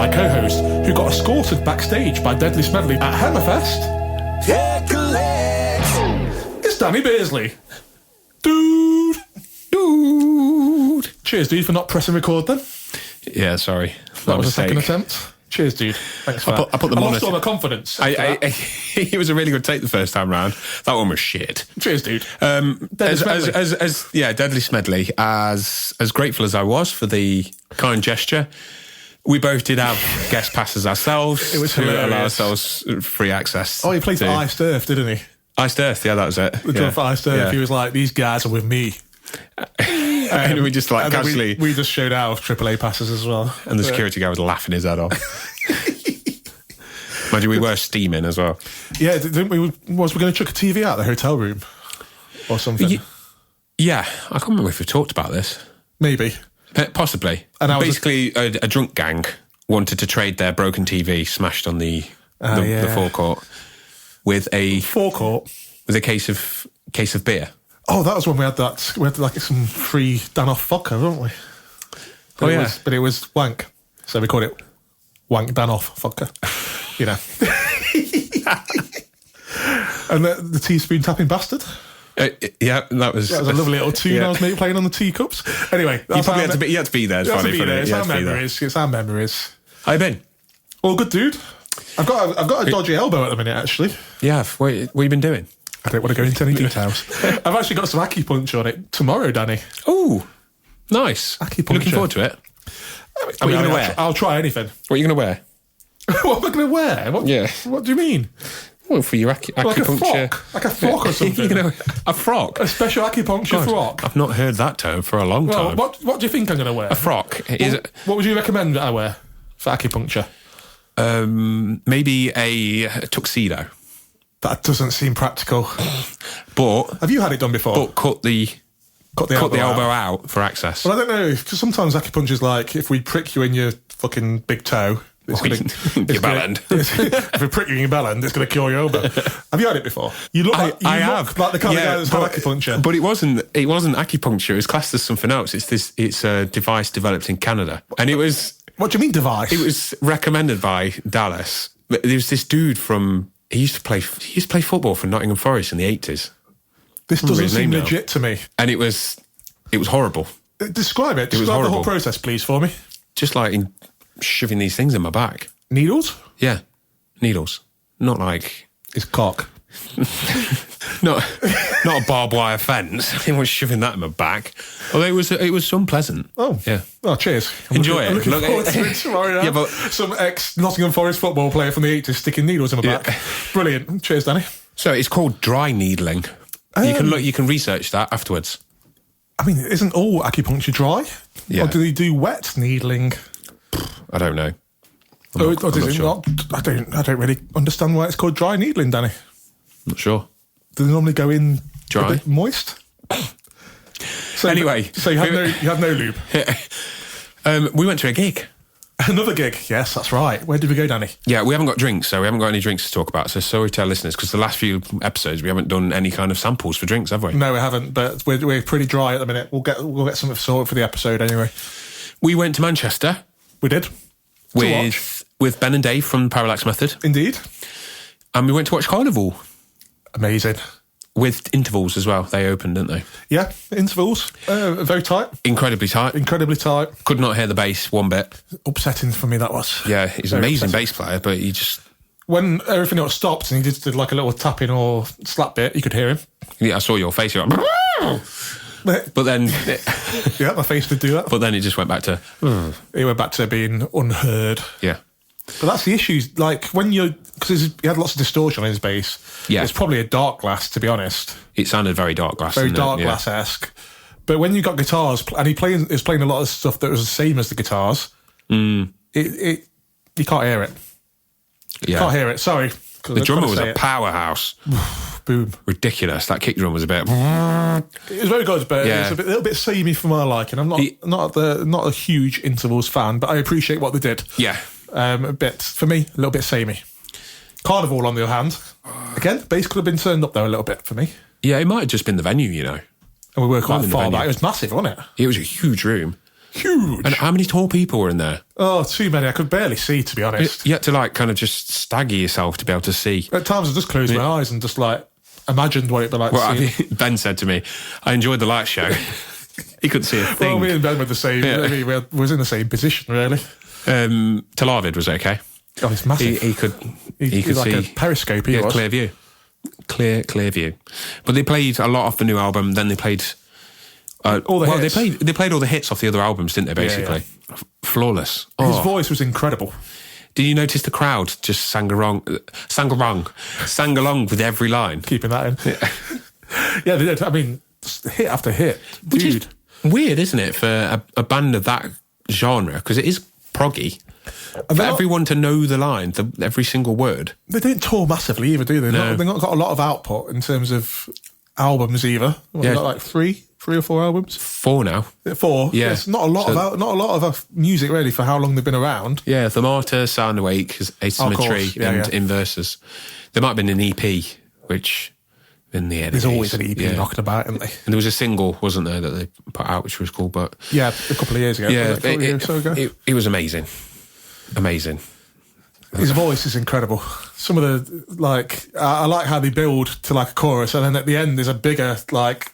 my co-host, who got escorted backstage by Deadly Smedley at Hammerfest. It's Danny Beardsley. Dude. Cheers, dude, for not pressing record then. Yeah, sorry. That was a second attempt. Cheers, dude. Thanks for that. I put them on lost all the confidence. It was a really good take the first time round. That one was shit. Cheers, dude. Deadly Smedley, as grateful as I was for the kind gesture, we both did have guest passes ourselves. It was to hilarious. allow ourselves free access. Oh, he played for Iced Earth, didn't he? Iced Earth, yeah, that was it. The drum for Iced Earth, he was like, these guys are with me. And we just casually... We just showed out of AAA passes as well. And the security guy was laughing his head off. Mind you, we were steaming as well. Yeah, didn't we? Was we going to chuck a TV out of the hotel room? Or something? Yeah, I can't remember if we talked about this. Maybe. Possibly. And basically, a drunk gang wanted to trade their broken TV smashed on the forecourt with a... Forecourt? With a case of beer. Oh, that was when we had that. We had like some free Danoff vodka, didn't we? But it was wank. So we called it Wank Danoff vodka. You know. And the teaspoon tapping bastard. Yeah, that was a lovely little tune I was playing on the teacups. Anyway, you probably had to be there. It's our memories. It's our memories. How you been? All good, dude. I've got a dodgy elbow at the minute, actually. Yeah. What have you been doing? I don't want to go into any details. I've actually got some acupuncture on it tomorrow, Danny. Oh, nice. Acupuncture. Looking forward to it. What are you going to wear? I'll try anything. What are you going to wear? What am I going to wear? What do you mean? Well, for your acupuncture. Like a frock or something. A frock? A special acupuncture frock? I've not heard that term for a long time. What do you think I'm going to wear? A frock. What would you recommend that I wear for acupuncture? Maybe a tuxedo. That doesn't seem practical. But have you had it done before? But cut the elbow out for access. Well, I don't know, because sometimes acupuncture's like, if we prick you in your fucking big toe... your bell end. If we prick you in your bell end, it's going to cure your elbow. Have you had it before? You look like the kind of guy that's had acupuncture. But it wasn't acupuncture. It was classed as something else. It's a device developed in Canada, and it was. What do you mean device? It was recommended by Dallas. There was this dude from. He used to play football for Nottingham Forest in the 80s. This doesn't seem legit to me. And it was horrible. Describe it. Describe the whole process, please, for me. Just like shoving these things in my back. Needles? Yeah, needles. Not like... It's cock. not a barbed wire fence. He was shoving that in my back. Although it was unpleasant. Oh. Yeah. Oh, cheers. Enjoy it. I'm looking forward to it tomorrow. Yeah, but some ex-Nottingham Forest football player from the 80s sticking needles in my back. Brilliant. Cheers, Danny. So it's called dry needling. You can research that afterwards. I mean, isn't all acupuncture dry? Yeah. Or do they do wet needling? I don't know. I don't really understand why it's called dry needling, Danny. Not sure. Do they normally go in dry, a bit moist? So anyway, so you had no lube. We went to a gig. Another gig, yes, that's right. Where did we go, Danny? Yeah, we haven't got drinks, so we haven't got any drinks to talk about. So sorry to our listeners, because the last few episodes we haven't done any kind of samples for drinks, have we? No, we haven't. But we're pretty dry at the minute. We'll get something sorted for the episode anyway. We went to Manchester. We did. With Ben and Dave from Parallax Method. Indeed. And we went to watch Carnival. Amazing. With intervals as well. They opened, didn't they? Yeah, intervals. Very tight. Incredibly tight. Incredibly tight. Could not hear the bass one bit. Upsetting for me, that was. Yeah, he's an amazing bass player, but he just... When everything else stopped and he did like a little tapping or slap bit, you could hear him. Yeah, I saw your face. You're like... But then... Yeah, my face did do that. But then it just went back to... It went back to being unheard. Yeah. But that's the issue. Like, when you're... Because he had lots of distortion on his bass. Yeah. It's probably a dark glass, to be honest. It sounded very dark glass. Very dark glass-esque. But when you got guitars... And he was playing a lot of stuff that was the same as the guitars. You can't hear it. Yeah. Can't hear it. Sorry. The drummer was a powerhouse. Boom. Ridiculous. That kick drum was a bit... It was very good, but it was a little bit samey for my liking. I'm not a huge intervals fan, but I appreciate what they did. Yeah. A bit, for me, a little bit samey. Carnival, on the other hand, again, bass could have been turned up there a little bit for me. Yeah, it might have just been the venue, you know. And we were quite far back. It was massive, wasn't it? It was a huge room. Huge. And how many tall people were in there? Oh, too many. I could barely see, to be honest. You had to like kind of just stagger yourself to be able to see. At times I just closed my eyes and just like imagined what it'd be like to see. Ben said to me, I enjoyed the light show. He couldn't see a thing. Well, me and Ben were the same. Yeah. I mean, we was in the same position, really. Talavid was okay. Oh, it's massive. He could He's like see a periscope. He was. clear view. Clear view. But they played a lot off the new album. Then they played all the hits. They played all the hits off the other albums, didn't they? Basically, Flawless. His voice was incredible. Did you notice the crowd just sang along with every line? Keeping that in. Yeah, they did. I mean, hit after hit. Which Dude. is weird, isn't it, for a band of that genre? Because it is proggy. For everyone to know the line, every single word. They don't tour massively either, do they? No. They've not got a lot of output in terms of albums either. They've got like three or four albums. 4 now. 4. Yeah. It's not a lot of music really for how long they've been around. Yeah, The Martyr, Sound Awake, Asymmetry, and Inverses. There might have been an EP, which in the end. There's always an EP knocking about, isn't there? And there was a single, wasn't there, that they put out, which was cool. But yeah, a couple of years ago. Yeah, a year or so ago. It was amazing. Amazing. His voice is incredible. Some of the I like how they build to like a chorus, and then at the end there's a bigger like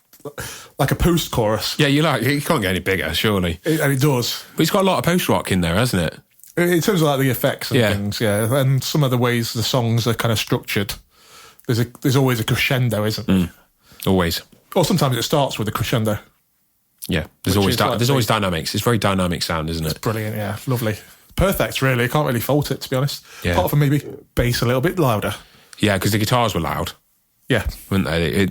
a post chorus. Yeah, it can't get any bigger, surely. And it does. But it's got a lot of post rock in there, hasn't it? In terms of like the effects and things, yeah, and some of the ways the songs are kind of structured. There's always a crescendo, isn't there? Always. Or sometimes it starts with a crescendo. Yeah, there's always dynamics. It's very dynamic sound, isn't it? Brilliant, yeah, lovely. Perfect, really. I can't really fault it, to be honest. Yeah. Apart from maybe bass a little bit louder. Yeah, because the guitars were loud. Yeah. Weren't they?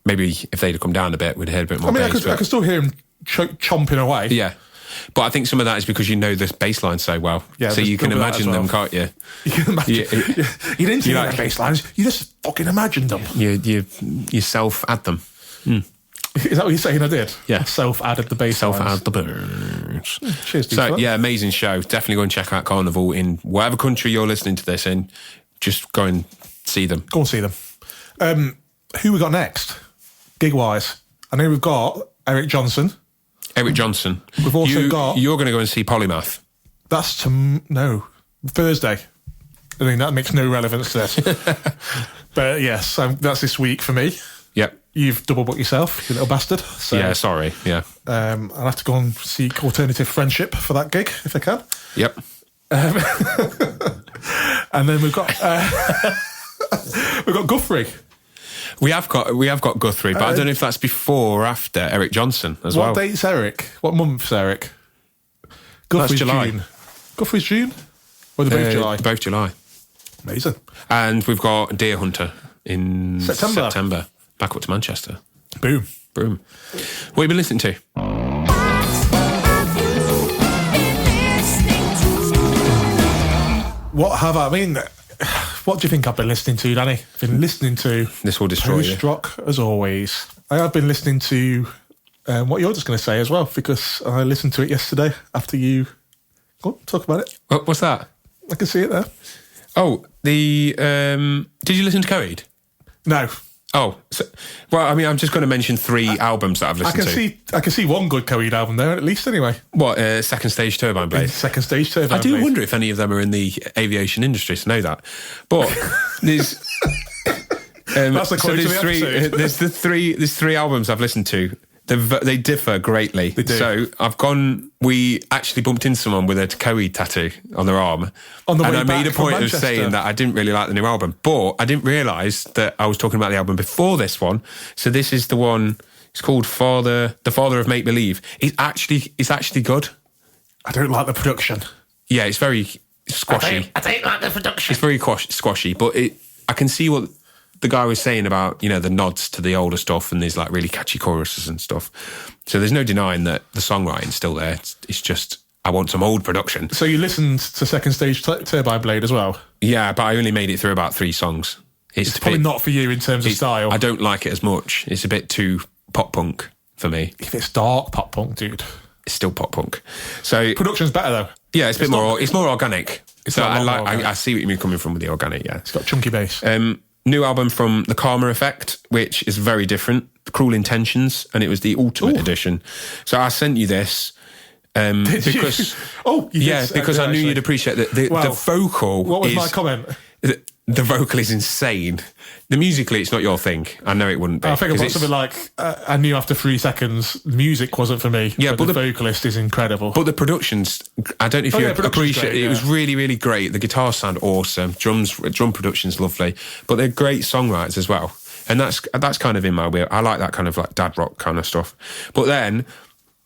Maybe if they'd have come down a bit, we'd hear a bit more bass. I could still hear him chomping away. Yeah. But I think some of that is because you know the bass line so well. Yeah, so you can imagine them, can't you? You can imagine. You didn't hear the bass lines, you just fucking imagined them. You self-add them. Is that what you're saying I did? Yeah. Self-added the bass lines. Self-add the birds. Cheers, So, yeah, amazing show. Definitely go and check out Carnival in whatever country you're listening to this in. Just go and see them. Go and see them. Who we got next? Gig-wise. I know we've got Eric Johnson. We've also got... You're going to go and see Polymath. That's Thursday. I mean, that makes no relevance to this. But yes, that's this week for me. Yep. You've double booked yourself, you little bastard. So, yeah, sorry. Yeah. I'll have to go and seek alternative friendship for that gig if I can. Yep. And then we've got Guthrie. We have got Guthrie, but I don't know if that's before or after Eric Johnson as well. What date's Eric? What month's Eric? Guthrie's July. June. Guthrie's June? Or they're both July? Both July. Amazing. And we've got Deer Hunter in September. Back up to Manchester. Boom. What have you been listening to? What do you think I've been listening to, Danny? I've been listening to... This will destroy you. Post-rock, as always. I have been listening to what you're just going to say as well, because I listened to it yesterday after you... Go on, talk about it. What's that? I can see it there. Oh, did you listen to Coheed? No. Oh, well, I mean, I'm just going to mention 3 albums that I've listened to. I can see one good Coheed album there, at least, anyway. What, Second Stage Turbine Blade? Second Stage Turbine Blade. I do wonder if any of them are in the aviation industry to know that. But there's... That's the quote of the episode. There's 3 albums I've listened to. They differ greatly. They do. So we actually bumped into someone with a Coheed tattoo on their arm. On the way and I back made a point of saying that I didn't really like the new album, but I didn't realise that I was talking about the album before this one. So this is the one, it's called The Father of Make Believe. It's actually good. I don't like the production. Yeah, it's very squashy. I don't like the production. It's very squashy, but I can see what the guy was saying about, the nods to the older stuff and these like really catchy choruses and stuff. So there's no denying that the songwriting's still there. It's just, I want some old production. So you listened to Second Stage Turbine Blade as well? Yeah, but I only made it through about 3 songs. It's probably not for you in terms of style. I don't like it as much. It's a bit too pop punk for me. If it's dark pop punk, dude. It's still pop punk. So production's better though. Yeah, it's more organic. So I see what you mean coming from with the organic, yeah. It's got chunky bass. New album from The Karma Effect, which is very different. Cruel Intentions, and it was the Ultimate Edition. So I sent you this. Because you yeah, did, because I knew actually. you'd appreciate that. The vocal. What was is, my comment? The vocal is insane. The musically, it's not your thing. I know it wouldn't be. I think I put something like, I knew after 3 seconds, the music wasn't for me. Yeah, but the vocalist is incredible. But the productions, I don't know if you appreciate it. It was really, really great. The guitars sound awesome. Drum production's lovely. But they're great songwriters as well. And that's kind of in my wheel. I like that kind of like dad rock kind of stuff. But then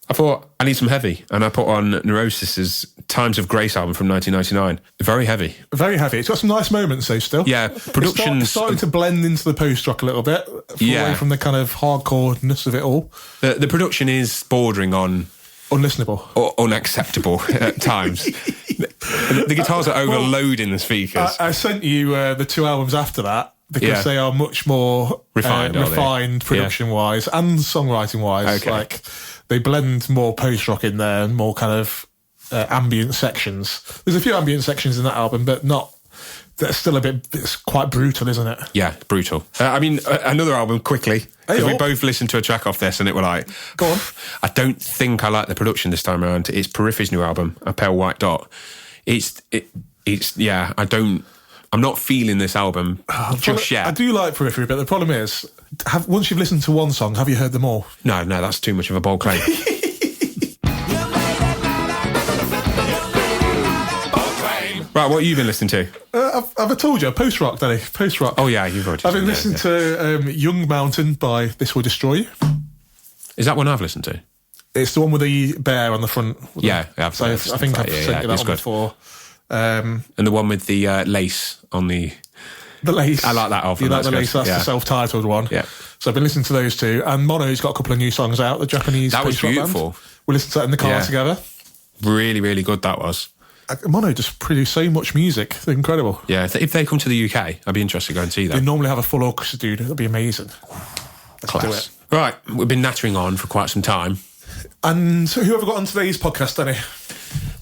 I thought, I need some heavy. And I put on Neurosis's Times of Grace album from 1999. Very heavy. Very heavy. It's got some nice moments though still. Yeah, production's... It's starting to blend into the post-rock a little bit. Away from the kind of hardcore-ness of it all. The production is bordering on... unlistenable. Or unacceptable at times. The guitars are overloading the speakers. I sent you the 2 albums after that because they are much more refined production-wise and songwriting-wise. Okay. Like, they blend more post-rock in there and more kind of ambient sections. There's a few ambient sections in that album, but not... That's still a bit... It's quite brutal, isn't it? Yeah, brutal. Another album, quickly. Because we both listened to a track off this and it were like... Go on. I don't think I like the production this time around. It's Periphery's new album, A Pale White Dot. I'm not feeling this album just yet. I do like Periphery, but the problem is, once you've listened to one song, have you heard them all? No, that's too much of a bold claim. Right, what have you been listening to? I've told you, post-rock, Danny. Post-rock. Oh, yeah, you've already. I've been listening to Young Mountain by This Will Destroy You. Is that one I've listened to? It's the one with the bear on the front. Yeah, I think I've sent you that one before. And the one with the lace on the... The lace. I like that album. You like the lace? That's the self-titled one. Yeah. So I've been listening to those two. And Mono's got a couple of new songs out, the Japanese That was beautiful. Band. We listened to that in the car together. Really, really good that was. Mono just produce so much music. They're incredible. Yeah, if they come to the UK, I'd be interested to go and see them. They normally have a full orchestra, dude. That'd be amazing. Class. Do it. Right, we've been nattering on for quite some time. And so who have we got on today's podcast, Danny?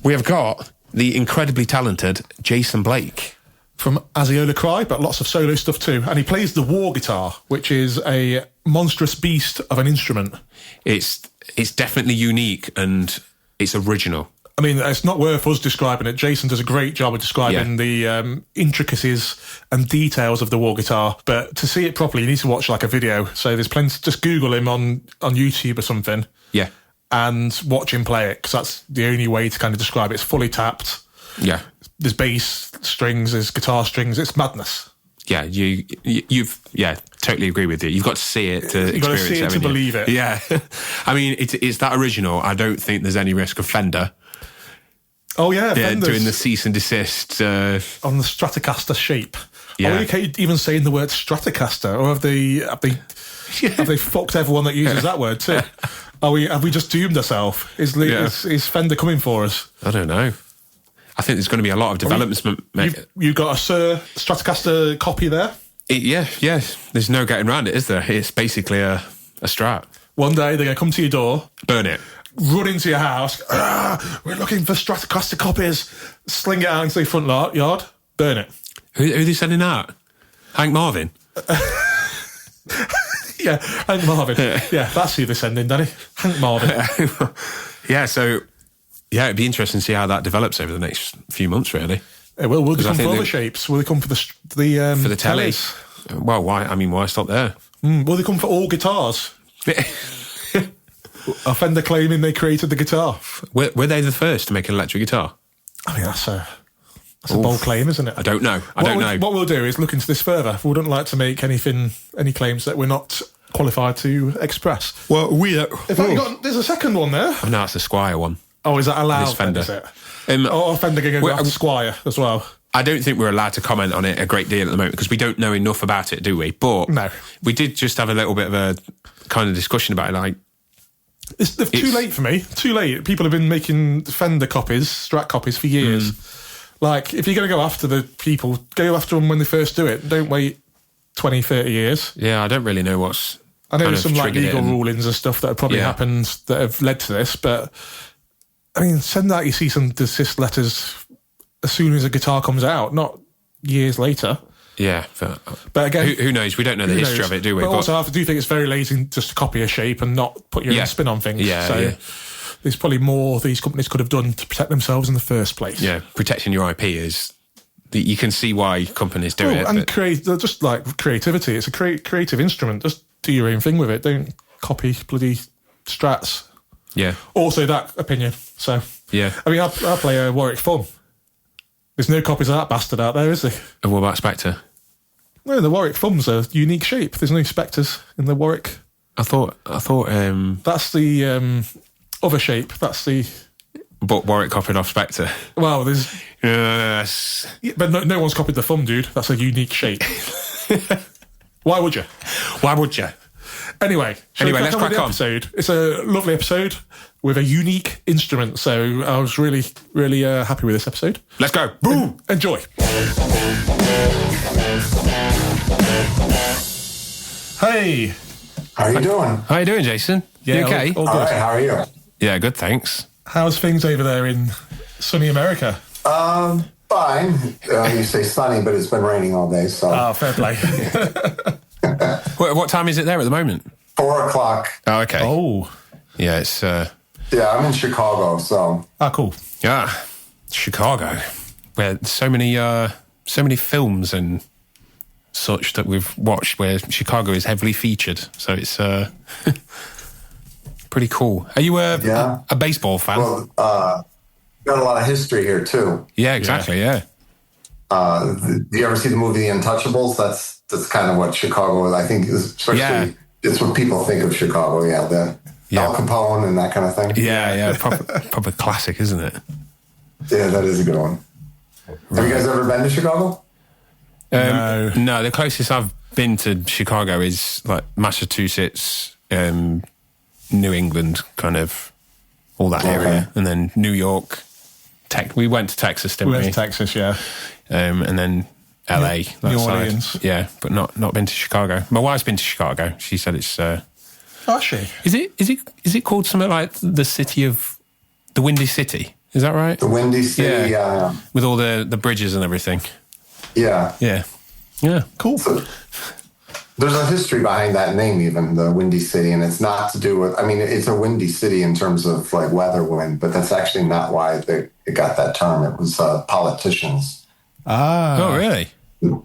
We have got the incredibly talented Jason Blake. From Aziola Cry, but lots of solo stuff too. And he plays the Warr guitar, which is a monstrous beast of an instrument. It's definitely unique and it's original. I mean, it's not worth us describing it. Jason does a great job of describing the intricacies and details of the Warr guitar. But to see it properly, you need to watch like a video. So there's plenty. Just Google him on YouTube or something. Yeah. And watch him play it, because that's the only way to kind of describe it. It's fully tapped. Yeah. There's bass strings, there's guitar strings. It's madness. Yeah, you've totally agree with you. You've got to see it to experience it. You've got to see it to believe it. Yeah. I mean, it's that original. I don't think there's any risk of Fender. Oh, yeah. Doing the cease and desist. On the Stratocaster shape. Yeah. Are we okay even saying the word Stratocaster? Or have they fucked everyone that uses that word too? Have we just doomed ourselves? Is Fender coming for us? I don't know. I think there's going to be a lot of developments. You've got a Sir Stratocaster copy there? Yeah. There's no getting around it, is there? It's basically a Strat. One day they're going to come to your door. Burn it. Run into your house. We're looking for Stratocaster copies. Sling it out into the front yard. Burn it. Who are they sending out? Hank Marvin? Yeah, Hank Marvin. Yeah, that's who they're sending, Danny. Hank Marvin. It'd be interesting to see how that develops over the next few months, really. Will they come for other shapes? Will they come for the for the tellies? Well, why? I mean, why stop there? Will they come for all guitars? A Fender claiming they created the guitar. Were they the first to make an electric guitar? I mean, that's a bold claim, isn't it? I don't know. What we'll do is look into this further. We wouldn't like to make any claims that we're not qualified to express. Well, there's a second one there. Oh, no, it's the Squire one. Oh, is that allowed? Fender. Is it? Fender going to go after Squire as well. I don't think we're allowed to comment on it a great deal at the moment because we don't know enough about it, do we? But no. We did just have a little bit of a kind of discussion about it. Like, it's too late for me. Too late. People have been making Fender copies, Strat copies for years. Like, if you're going to go after the people, go after them when they first do it. Don't wait 20, 30 years. Yeah, I don't really know what's... I know there's some like legal rulings and stuff that have probably happened that have led to this, but I mean, send out your cease and desist letters as soon as a guitar comes out, not years later. Yeah, but again, who knows? We don't know the history of it, do we? But also, I do think it's very lazy just to copy a shape and not put your own spin on things. Yeah, there's probably more these companies could have done to protect themselves in the first place. Yeah, protecting your IP is... You can see why companies do it. And just like creativity. It's a creative instrument. Just do your own thing with it. Don't copy bloody Strats. Yeah. Also that opinion. So, yeah. I mean, I play a Warwick Thumb. There's no copies of that bastard out there, is there? And what about Spectre? No, the Warwick Thumb's a unique shape. There's no Spectres in the Warwick. I thought. That's the other shape. That's the... But Warwick copied off Spectre. Well, there's... Yes. Yeah, but no one's copied the thumb, dude. That's a unique shape. Why would you? Why would you? Anyway, let's crack on. Episode. It's a lovely episode with a unique instrument, so I was really, really happy with this episode. Let's go. Boom! Enjoy. Hey. How you doing? How you doing, Jason? Yeah, you okay? All good. All right, how are you? Yeah, good, thanks. How's things over there in sunny America? Fine. You say sunny, but it's been raining all day, so... Oh, fair play. What time is it there at the moment? 4 o'clock. Oh, okay. Oh. Yeah, it's... Yeah, I'm in Chicago, so... Ah, cool. Yeah, Chicago, where so many films and such that we've watched where Chicago is heavily featured. So it's pretty cool. Are you a baseball fan? Well, got a lot of history here, too. Yeah, exactly, yeah. Do you ever see the movie The Untouchables? That's kind of what Chicago is, I think, is, especially... It's what people think of Chicago, Al Capone and that kind of thing. Yeah, proper classic, isn't it? Yeah, that is a good one. Have you guys ever been to Chicago? No, the closest I've been to Chicago is like Massachusetts, New England, kind of all that area, and then New York. We went to Texas, didn't we? We went to Texas, yeah. And then LA, that New side. Orleans. Yeah, but not been to Chicago. My wife's been to Chicago. She said it's. Oh, she. Is it called something like the city of the Windy City? Is that right? The Windy City, yeah. With all the bridges and everything. Yeah. Yeah. Yeah. Cool. So, there's a history behind that name, even, the Windy City, and it's not to do with, I mean, it's a windy city in terms of like weather wind, but that's actually not why it got that term. It was politicians. Ah. Oh, really?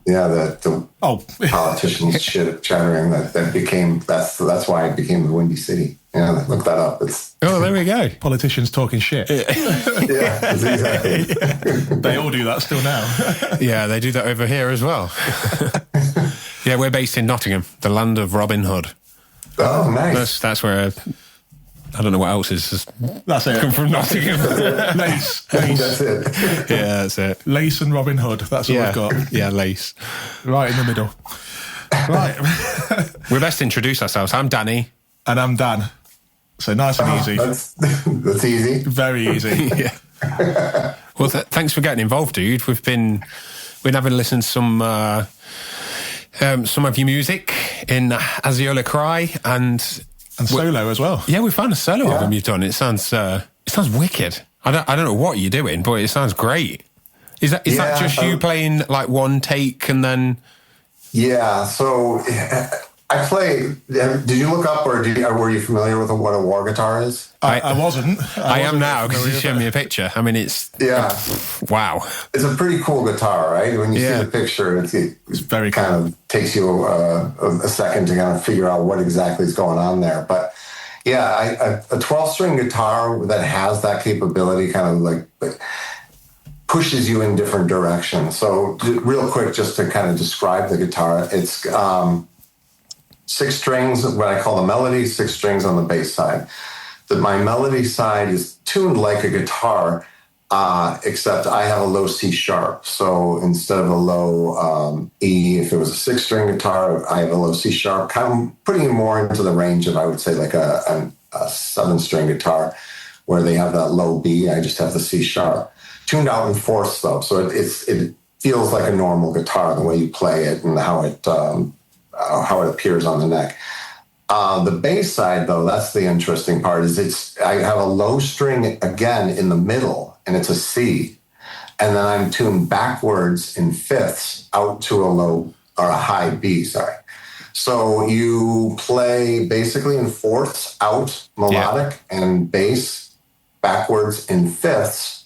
Yeah, the politicians chattering that's why it became the Windy City. Yeah, look that up. There we go. Politicians talking shit. Yeah, exactly. They all do that still now. Yeah, they do that over here as well. Yeah, we're based in Nottingham, the land of Robin Hood. Oh, nice. That's where I don't know what else is. That's it. Come from Nottingham. Lace. That's it. Yeah, that's it. Lace and Robin Hood. That's all I've got. Yeah, Lace. Right in the middle. Right. We best introduce ourselves. I'm Danny. And I'm Dan. So nice and easy. That's easy. Very easy. Yeah. Well, thanks for getting involved, dude. We've been having listened to some of your music in Aziola Cry and solo as well. Yeah, we found a solo album you've done. It sounds wicked. I don't know what you're doing, but it sounds great. Is that just you playing like one take and then? Yeah. So I play. Did you look up or were you familiar with what a Warr guitar is? I wasn't. I am now because you showed me a picture. I mean, it's wow. It's a pretty cool guitar, right? When you see the picture, it's very cool. Kind of takes you a second to kind of figure out what exactly is going on there. But yeah, a 12-string guitar that has that capability, kind of like pushes you in different directions. So real quick, just to kind of describe the guitar, it's 6 strings, what I call the melody, 6 strings on the bass side. My melody side is tuned like a guitar, except I have a low C sharp. So instead of a low E, if it was a 6-string guitar, I have a low C sharp, kind of putting it more into the range of, I would say, like a 7-string guitar, where they have that low B. I just have the C sharp. Tuned out in fourths, though. So it feels like a normal guitar, the way you play it and how it appears on the neck. The bass side, though, that's the interesting part, is I have a low string, again, in the middle, and it's a C. And then I'm tuned backwards in fifths out to a high B, sorry. So you play basically in fourths out melodic and bass backwards in fifths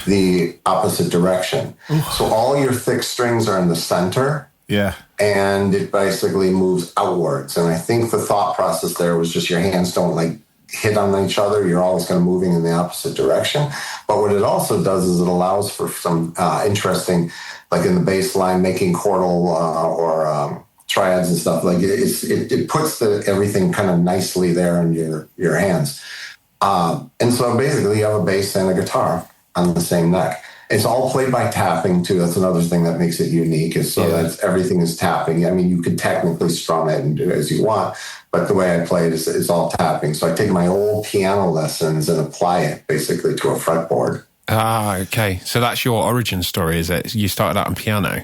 the opposite direction. Ooh. So all your thick strings are in the center. Yeah. And it basically moves outwards. And I think the thought process there was just your hands don't like hit on each other. You're always kind of moving in the opposite direction. But what it also does is it allows for some interesting, like in the bass line, making chordal or triads and stuff. Like it puts everything kind of nicely there in your hands. And so basically you have a bass and a guitar on the same neck. It's all played by tapping too. That's another thing that makes it unique, is so that everything is tapping. I mean, you could technically strum it and do it as you want, but the way I play it is all tapping. So I take my old piano lessons and apply it basically to a fretboard. Ah, okay. So that's your origin story, is it? You started out on piano?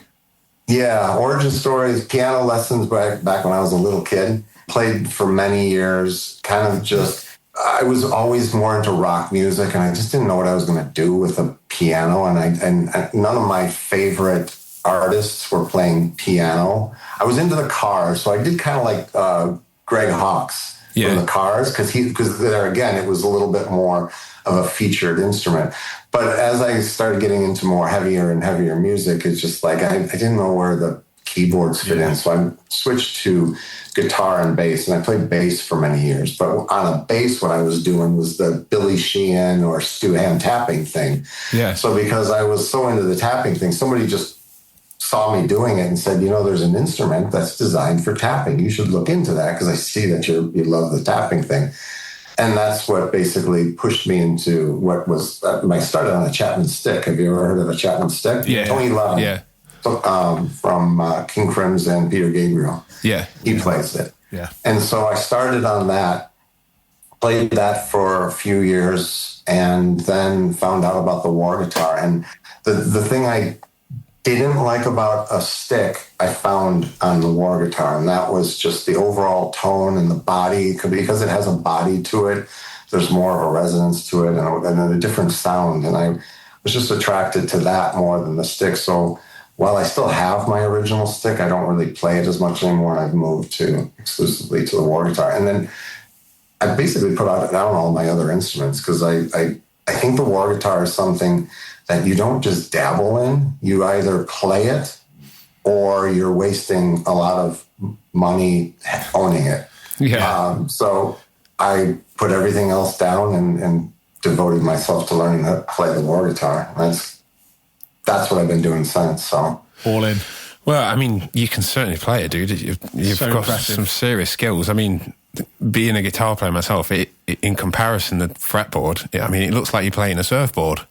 Yeah, origin story is piano lessons back when I was a little kid. Played for many years, kind of just... I was always more into rock music, and I just didn't know what I was going to do with a piano. And none of my favorite artists were playing piano. I was into the Cars, so I did kind of like Greg Hawkes from the Cars, because there again it was a little bit more of a featured instrument. But as I started getting into more heavier and heavier music, it's just like I didn't know where the keyboards fit in, so I switched to guitar and bass, and I played bass for many years. But on a bass, what I was doing was the Billy Sheehan or Stu Ham tapping thing. Yeah. So because I was so into the tapping thing, somebody just saw me doing it and said, there's an instrument that's designed for tapping. You should look into that, because I see that you love the tapping thing. And that's what basically pushed me into what was, I started on a Chapman stick. Have you ever heard of a Chapman stick? Yeah. Tony Levin. Yeah. From King Crimson and Peter Gabriel. Yeah. He plays it. Yeah. And so I started on that, played that for a few years, and then found out about the Warr guitar. And the thing I didn't like about a stick, I found on the Warr guitar, and that was just the overall tone and the body. Because it has a body to it, there's more of a resonance to it and a different sound. And I was just attracted to that more than the stick. So while I still have my original stick, I don't really play it as much anymore. I've moved exclusively to the Warr guitar. And then I basically put down all my other instruments, because I think the Warr guitar is something that you don't just dabble in. You either play it or you're wasting a lot of money owning it. Yeah. So I put everything else down and devoted myself to learning how to play the Warr guitar. That's what I've been doing since, so. All in. Well, I mean, you can certainly play it, dude. You've so got impressive. Some serious skills. I mean, being a guitar player myself, in comparison to the fretboard, it looks like you're playing a surfboard.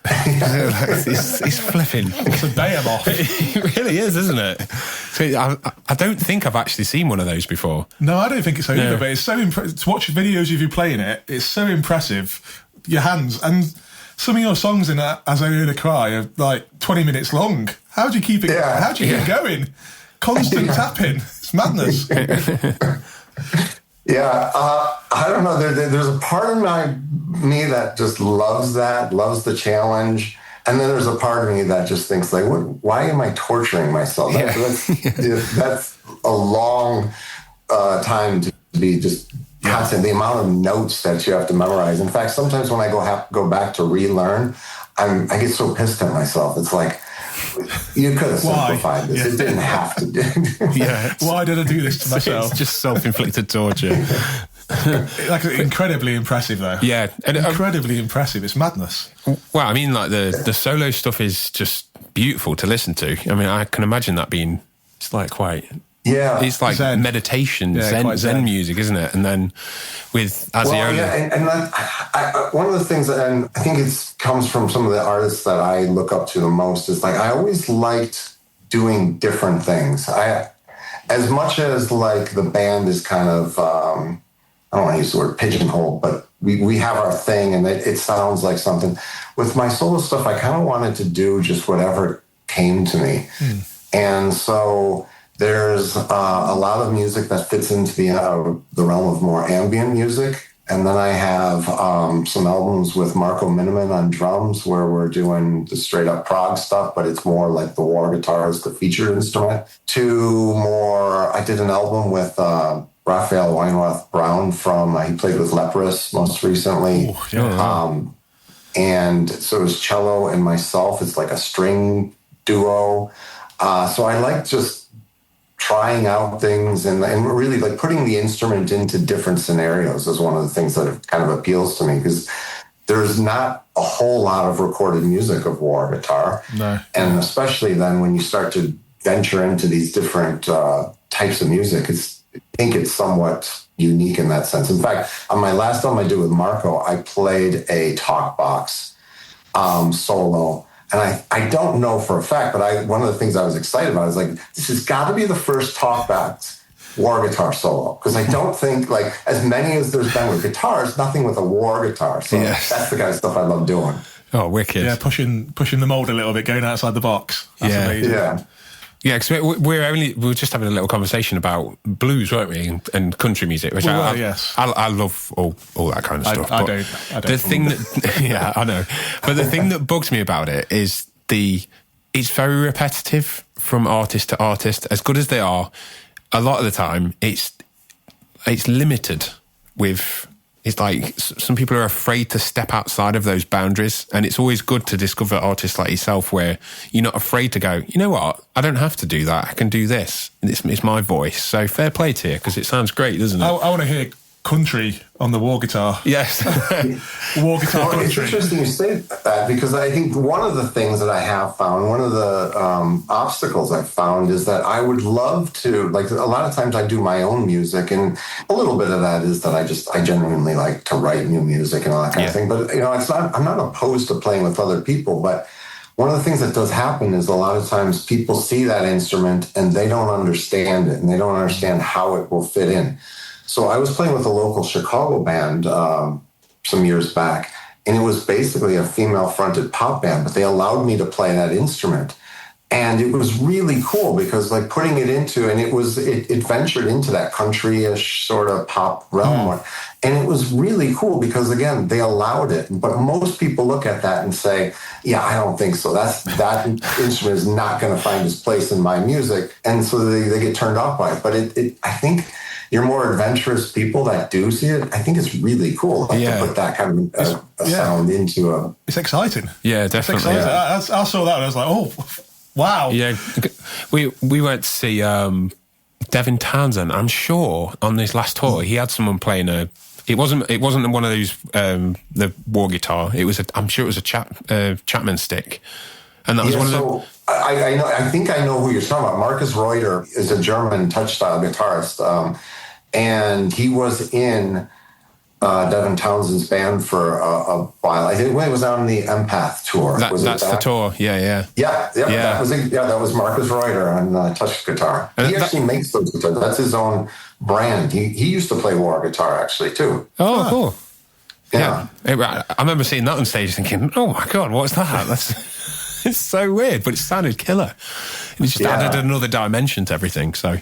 It's flipping. It's a behemoth. It really is, isn't it? So I don't think I've actually seen one of those before. No, I don't think so either, but it's so impressive. To watch videos of you playing it, it's so impressive. Your hands, and some of your songs in Aziola Cry are like 20 minutes long. How do you keep it? Yeah. How do you keep going? Constant tapping. It's madness. Yeah, I don't know. There's a part of me that just loves the challenge, and then there's a part of me that just thinks like, why am I torturing myself? That's a long time to be just constant. The amount of notes that you have to memorize. In fact, sometimes when I go back to relearn, I get so pissed at myself. It's like, you could have simplified this. Yeah. It didn't have to do. Yeah. Why did I do this to myself? It's just self-inflicted torture. Like incredibly impressive, though. Yeah, incredibly impressive. It's madness. Well, I mean, like the solo stuff is just beautiful to listen to. I mean, I can imagine that being it's like it's like Zen. Meditation, Zen music, isn't it? And then with Aziola. Well, yeah, and I, one of the things, and I think it comes from some of the artists that I look up to the most, is like I always liked doing different things. As much as like the band is kind of, I don't want to use the word pigeonhole, but we have our thing and it sounds like something. With my solo stuff, I kind of wanted to do just whatever came to me. And so there's a lot of music that fits into the realm of more ambient music. And then I have some albums with Marco Miniman on drums where we're doing the straight up prog stuff, but it's more like the Warr guitar is the featured instrument. I did an album with Raphael Weinroth Brown he played with Leprous most recently. And so it's cello and myself. It's like a string duo. So I like just trying out things and really like putting the instrument into different scenarios is one of the things that kind of appeals to me, because there's not a whole lot of recorded music of Warr guitar. No. And especially then when you start to venture into these different types of music, I think it's somewhat unique in that sense. In fact, on my last album I did with Marco, I played a talk box solo. And I don't know for a fact, but one of the things I was excited about is like, this has got to be the first talkback Warr guitar solo. Because I don't think, like, as many as there's been with guitars, nothing with a Warr guitar. So that's the kind of stuff I love doing. Oh, wicked. Yeah, pushing the mold a little bit, going outside the box. That's amazing. Yeah. Yeah, because we were just having a little conversation about blues, weren't we, and country music, which yes. I love all that kind of stuff. I don't. The thing that, yeah, I know, but the thing that bugs me about it is it's very repetitive from artist to artist. As good as they are, a lot of the time it's limited with. It's like some people are afraid to step outside of those boundaries, and it's always good to discover artists like yourself where you're not afraid to go, you know what, I don't have to do that, I can do this. It's my voice. So fair play to you, because it sounds great, doesn't it? I want to hear country on the Warr guitar. Yes. Warr guitar country. It's interesting you say that, because I think one of the things that I have found, one of the obstacles I've found is that I would love to, like, a lot of times I do my own music, and a little bit of that is that I genuinely like to write new music and all that kind of thing. But, I'm not opposed to playing with other people, but one of the things that does happen is a lot of times people see that instrument and they don't understand it, and they don't understand how it will fit in. So I was playing with a local Chicago band some years back, and it was basically a female-fronted pop band, but they allowed me to play that instrument. And it was really cool because, like, putting it into, and it ventured into that country-ish sort of pop realm. And it was really cool because, again, they allowed it. But most people look at that and say, yeah, I don't think so. That instrument is not going to find its place in my music. And so they get turned off by it. But I think you're more adventurous people that do see it. I think it's really cool to put that kind of sound into a... It's exciting. Yeah, definitely. It's exciting. I saw that and I was like, oh, wow. Yeah, we went to see Devin Townsend. I'm sure on his last tour he had someone playing It wasn't one of those the Warr guitar. I'm sure it was a Chapman stick, and that was one of the. I think I know who you're talking about. Marcus Reuter is a German touch-style guitarist, and he was in Devin Townsend's band for a while. I think when it was on the Empath tour. That's the tour. Yeah. That was Marcus Reuter on touch guitar. He actually makes those guitars. That's his own brand. He used to play Warr guitar actually too. Oh, cool. Yeah. I remember seeing that on stage thinking, oh my God, what's that? It's so weird, but it sounded killer. It just added another dimension to everything. So,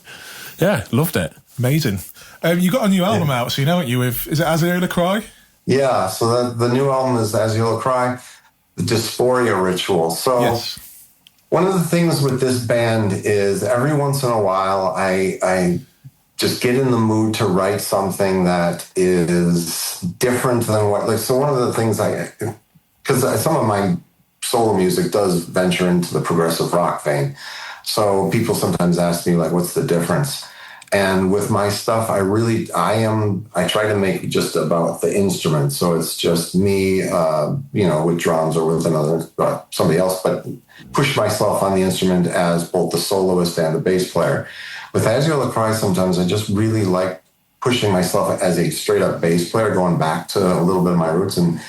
yeah, loved it. Amazing. You got a new album out, so haven't you? Is it Aziola Cry? Yeah, so the new album is Aziola Cry, The Dysphoria Ritual. So one of the things with this band is every once in a while I just get in the mood to write something that is different than so one of the things because some of my solo music does venture into the progressive rock vein. So people sometimes ask me, like, what's the difference? And with my stuff, I try to make just about the instrument. So it's just me, with drums or with somebody else, but push myself on the instrument as both the soloist and the bass player. With Aziola Cry, sometimes I just really like pushing myself as a straight up bass player, going back to a little bit of my roots and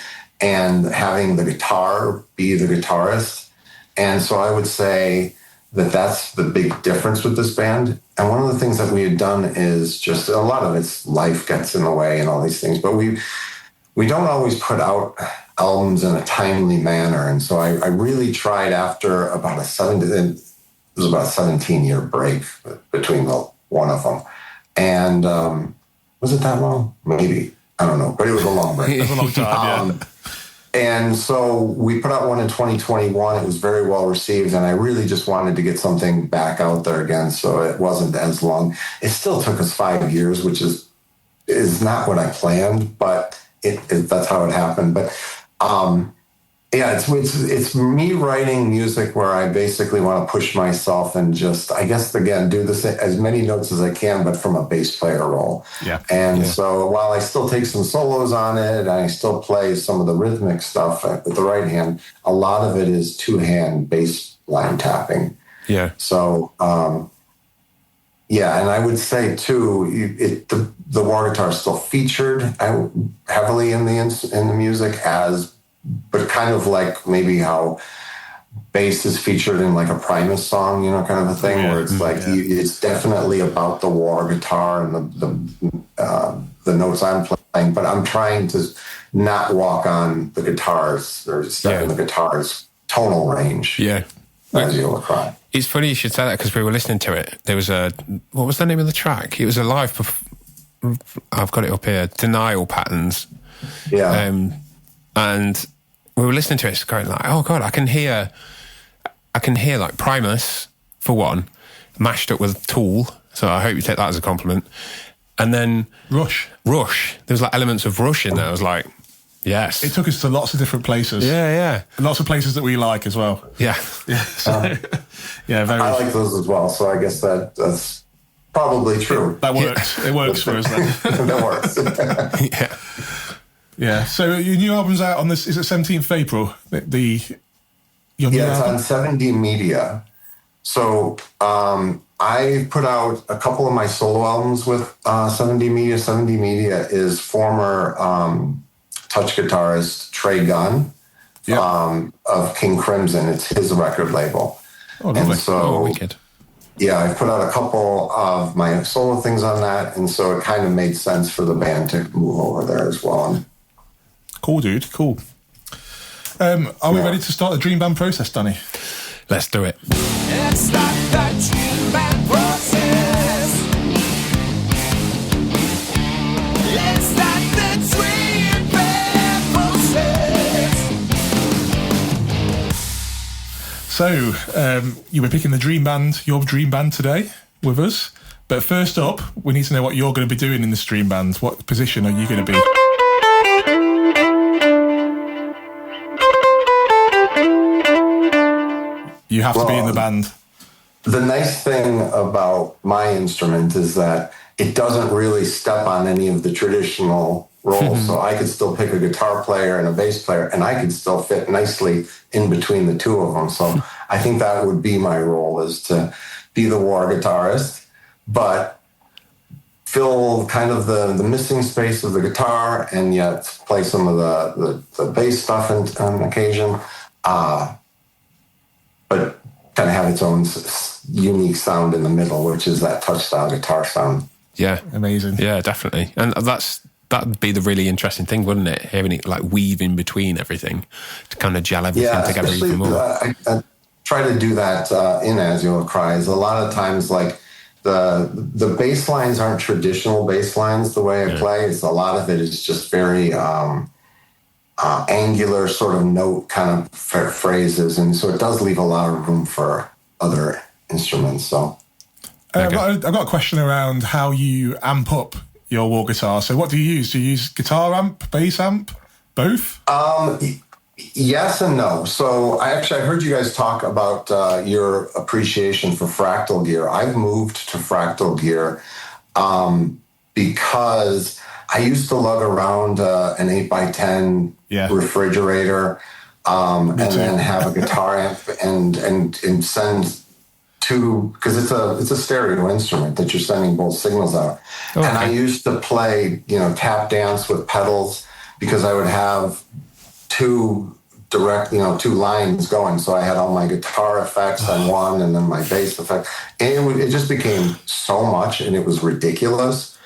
having the guitar be the guitarist. And so I would say that that's the big difference with this band. And one of the things that we had done is just a lot of it's life gets in the way and all these things, but we don't always put out albums in a timely manner. And so I really tried after about a 17-year break between one of them. And was it that long? Maybe. I don't know, but it was a long break. It was a long time, And so we put out one in 2021. It was very well received, and I really just wanted to get something back out there again, so it wasn't as long. It still took us 5 years, which is not what I planned, but that's how it happened. But Yeah, it's me writing music where I basically want to push myself and just, I guess, again, do as many notes as I can, but from a bass player role. Yeah. And so while I still take some solos on it, and I still play some of the rhythmic stuff with the right hand, a lot of it is two-hand bass line tapping. Yeah. So, yeah, and I would say too, the Warr guitar is still featured heavily in the music but kind of like maybe how bass is featured in like a Primus song, kind of a thing, where it's like it's definitely about the Warr guitar and the notes I'm playing, but I'm trying to not walk on the guitars or step in the guitar's tonal range. Yeah. Aziola Cry. It's funny you should say that because we were listening to it. There was what was the name of the track? It was a live, I've got it up here, Denial Patterns. Yeah. And we were listening to it, it's going like, oh God, I can hear like Primus, for one, mashed up with Tool. So I hope you take that as a compliment. And then Rush. There was like elements of Rush in there. I was like, yes. It took us to lots of different places. Yeah. And lots of places that we like as well. Yeah. Yeah, very. I like those as well, so I guess that's probably true. That works. It works for us then. That works. Yeah. Yeah. So your new album's out on this. Is it 17th of April? Your new It's album? on 7D Media. So I put out a couple of my solo albums with 7D Media. 7D Media is former touch guitarist Trey Gunn of King Crimson. It's his record label. Oh, lovely. And so, wicked. yeah, I put out a couple of my solo things on that, and so it kind of made sense for the band to move over there as well. Cool, dude. Cool. Are we ready to start the Dream Band process, Danny? Let's do it. It's like that Dream Band process. It's like the Dream Band process. So, you were picking your Dream Band today with us. But first up, we need to know what you're going to be doing in this Dream Band. What position are you going to be? You have to be in the band. The nice thing about my instrument is that it doesn't really step on any of the traditional roles. So I could still pick a guitar player and a bass player, and I could still fit nicely in between the two of them. So I think that would be my role, is to be the Warr guitarist, but fill kind of the missing space of the guitar and yet play some of the bass stuff on occasion. But kind of have its own unique sound in the middle, which is that touch-style guitar sound. Yeah. Amazing. Yeah, definitely. And that'd be the really interesting thing, wouldn't it? Having it like weave in between everything to kind of gel everything together even more. I try to do that in Aziola Cry. A lot of times, like, the bass lines aren't traditional bass lines the way I play. It's a lot of it is just very angular sort of note kind of phrases, and so it does leave a lot of room for other instruments. So I've got a question around how you amp up your Warr guitar. So what do you use? Do you use guitar amp, bass amp, both? Yes and no. So I heard you guys talk about your appreciation for fractal gear. I've moved to fractal gear because I used to lug around an 8x10 refrigerator and then have a guitar amp and send two, because it's a stereo instrument that you're sending both signals out. Okay. And I used to play, tap dance with pedals because I would have two lines going. So I had all my guitar effects on one and then my bass effect. And it just became so much, and it was ridiculous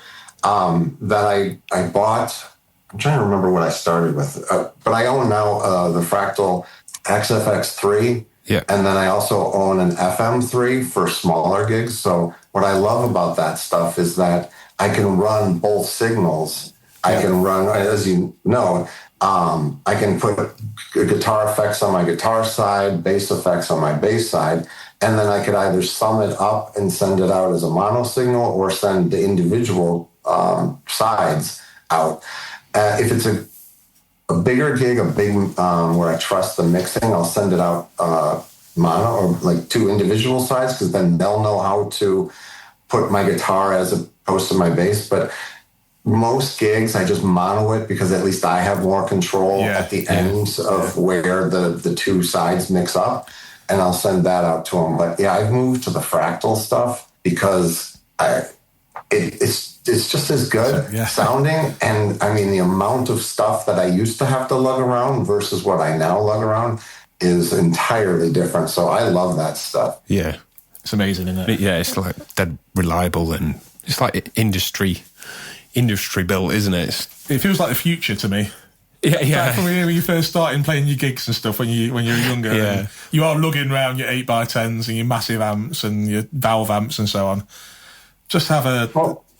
that I bought, I'm trying to remember what I started with, but I own now the Fractal XFX3. Yeah. And then I also own an FM3 for smaller gigs. So what I love about that stuff is that I can run both signals. I can run, as you know, I can put guitar effects on my guitar side, bass effects on my bass side, and then I could either sum it up and send it out as a mono signal or send the individual sides out. If it's a bigger gig, where I trust the mixing, I'll send it out mono or like 2 individual sides, because then they'll know how to put my guitar as opposed to my bass. But most gigs, I just mono it, because at least I have more control at the ends of where the 2 sides mix up, and I'll send that out to them. But yeah, I've moved to the fractal stuff because it's just as good sounding. And I mean, the amount of stuff that I used to have to lug around versus what I now lug around is entirely different. So I love that stuff. Yeah. It's amazing, isn't it? Yeah, it's like dead reliable, and it's like industry built, isn't it? It feels like the future to me. Yeah. Like from when you first started playing your gigs and stuff when you were younger. Yeah. And you are lugging around your 8x10s and your massive amps and your valve amps and so on. Just have a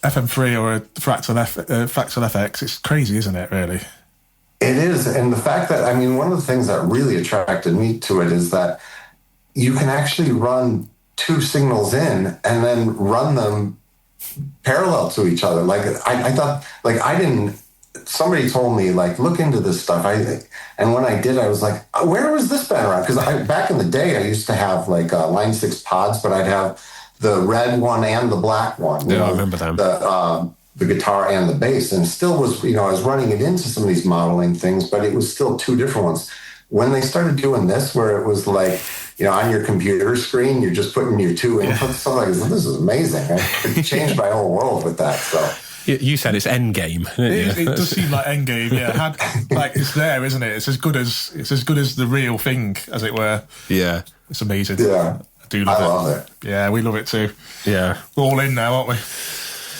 FM3 or a Fractal FX. It's crazy, isn't it, really? It is. And the fact that, I mean, one of the things that really attracted me to it is that you can actually run 2 signals in and then run them parallel to each other. Like, I thought, like, somebody told me, like, look into this stuff. And when I did, I was like, where was this been around? Because back in the day, I used to have, like, Line 6 pods, but I'd have the red one and the black one. I remember them. The guitar and the bass, and still was, I was running it into some of these modeling things, but it was still 2 different ones. When they started doing this, where it was like, on your computer screen, you're just putting your 2 inputs, so I'm like, this is amazing. It changed my whole world with that. So you said it's endgame. It does seem like endgame. Yeah, like it's there, isn't it? It's as good as the real thing, as it were. Yeah, it's amazing. Yeah, I love it. Yeah, we love it too. Yeah, we're all in now, aren't we?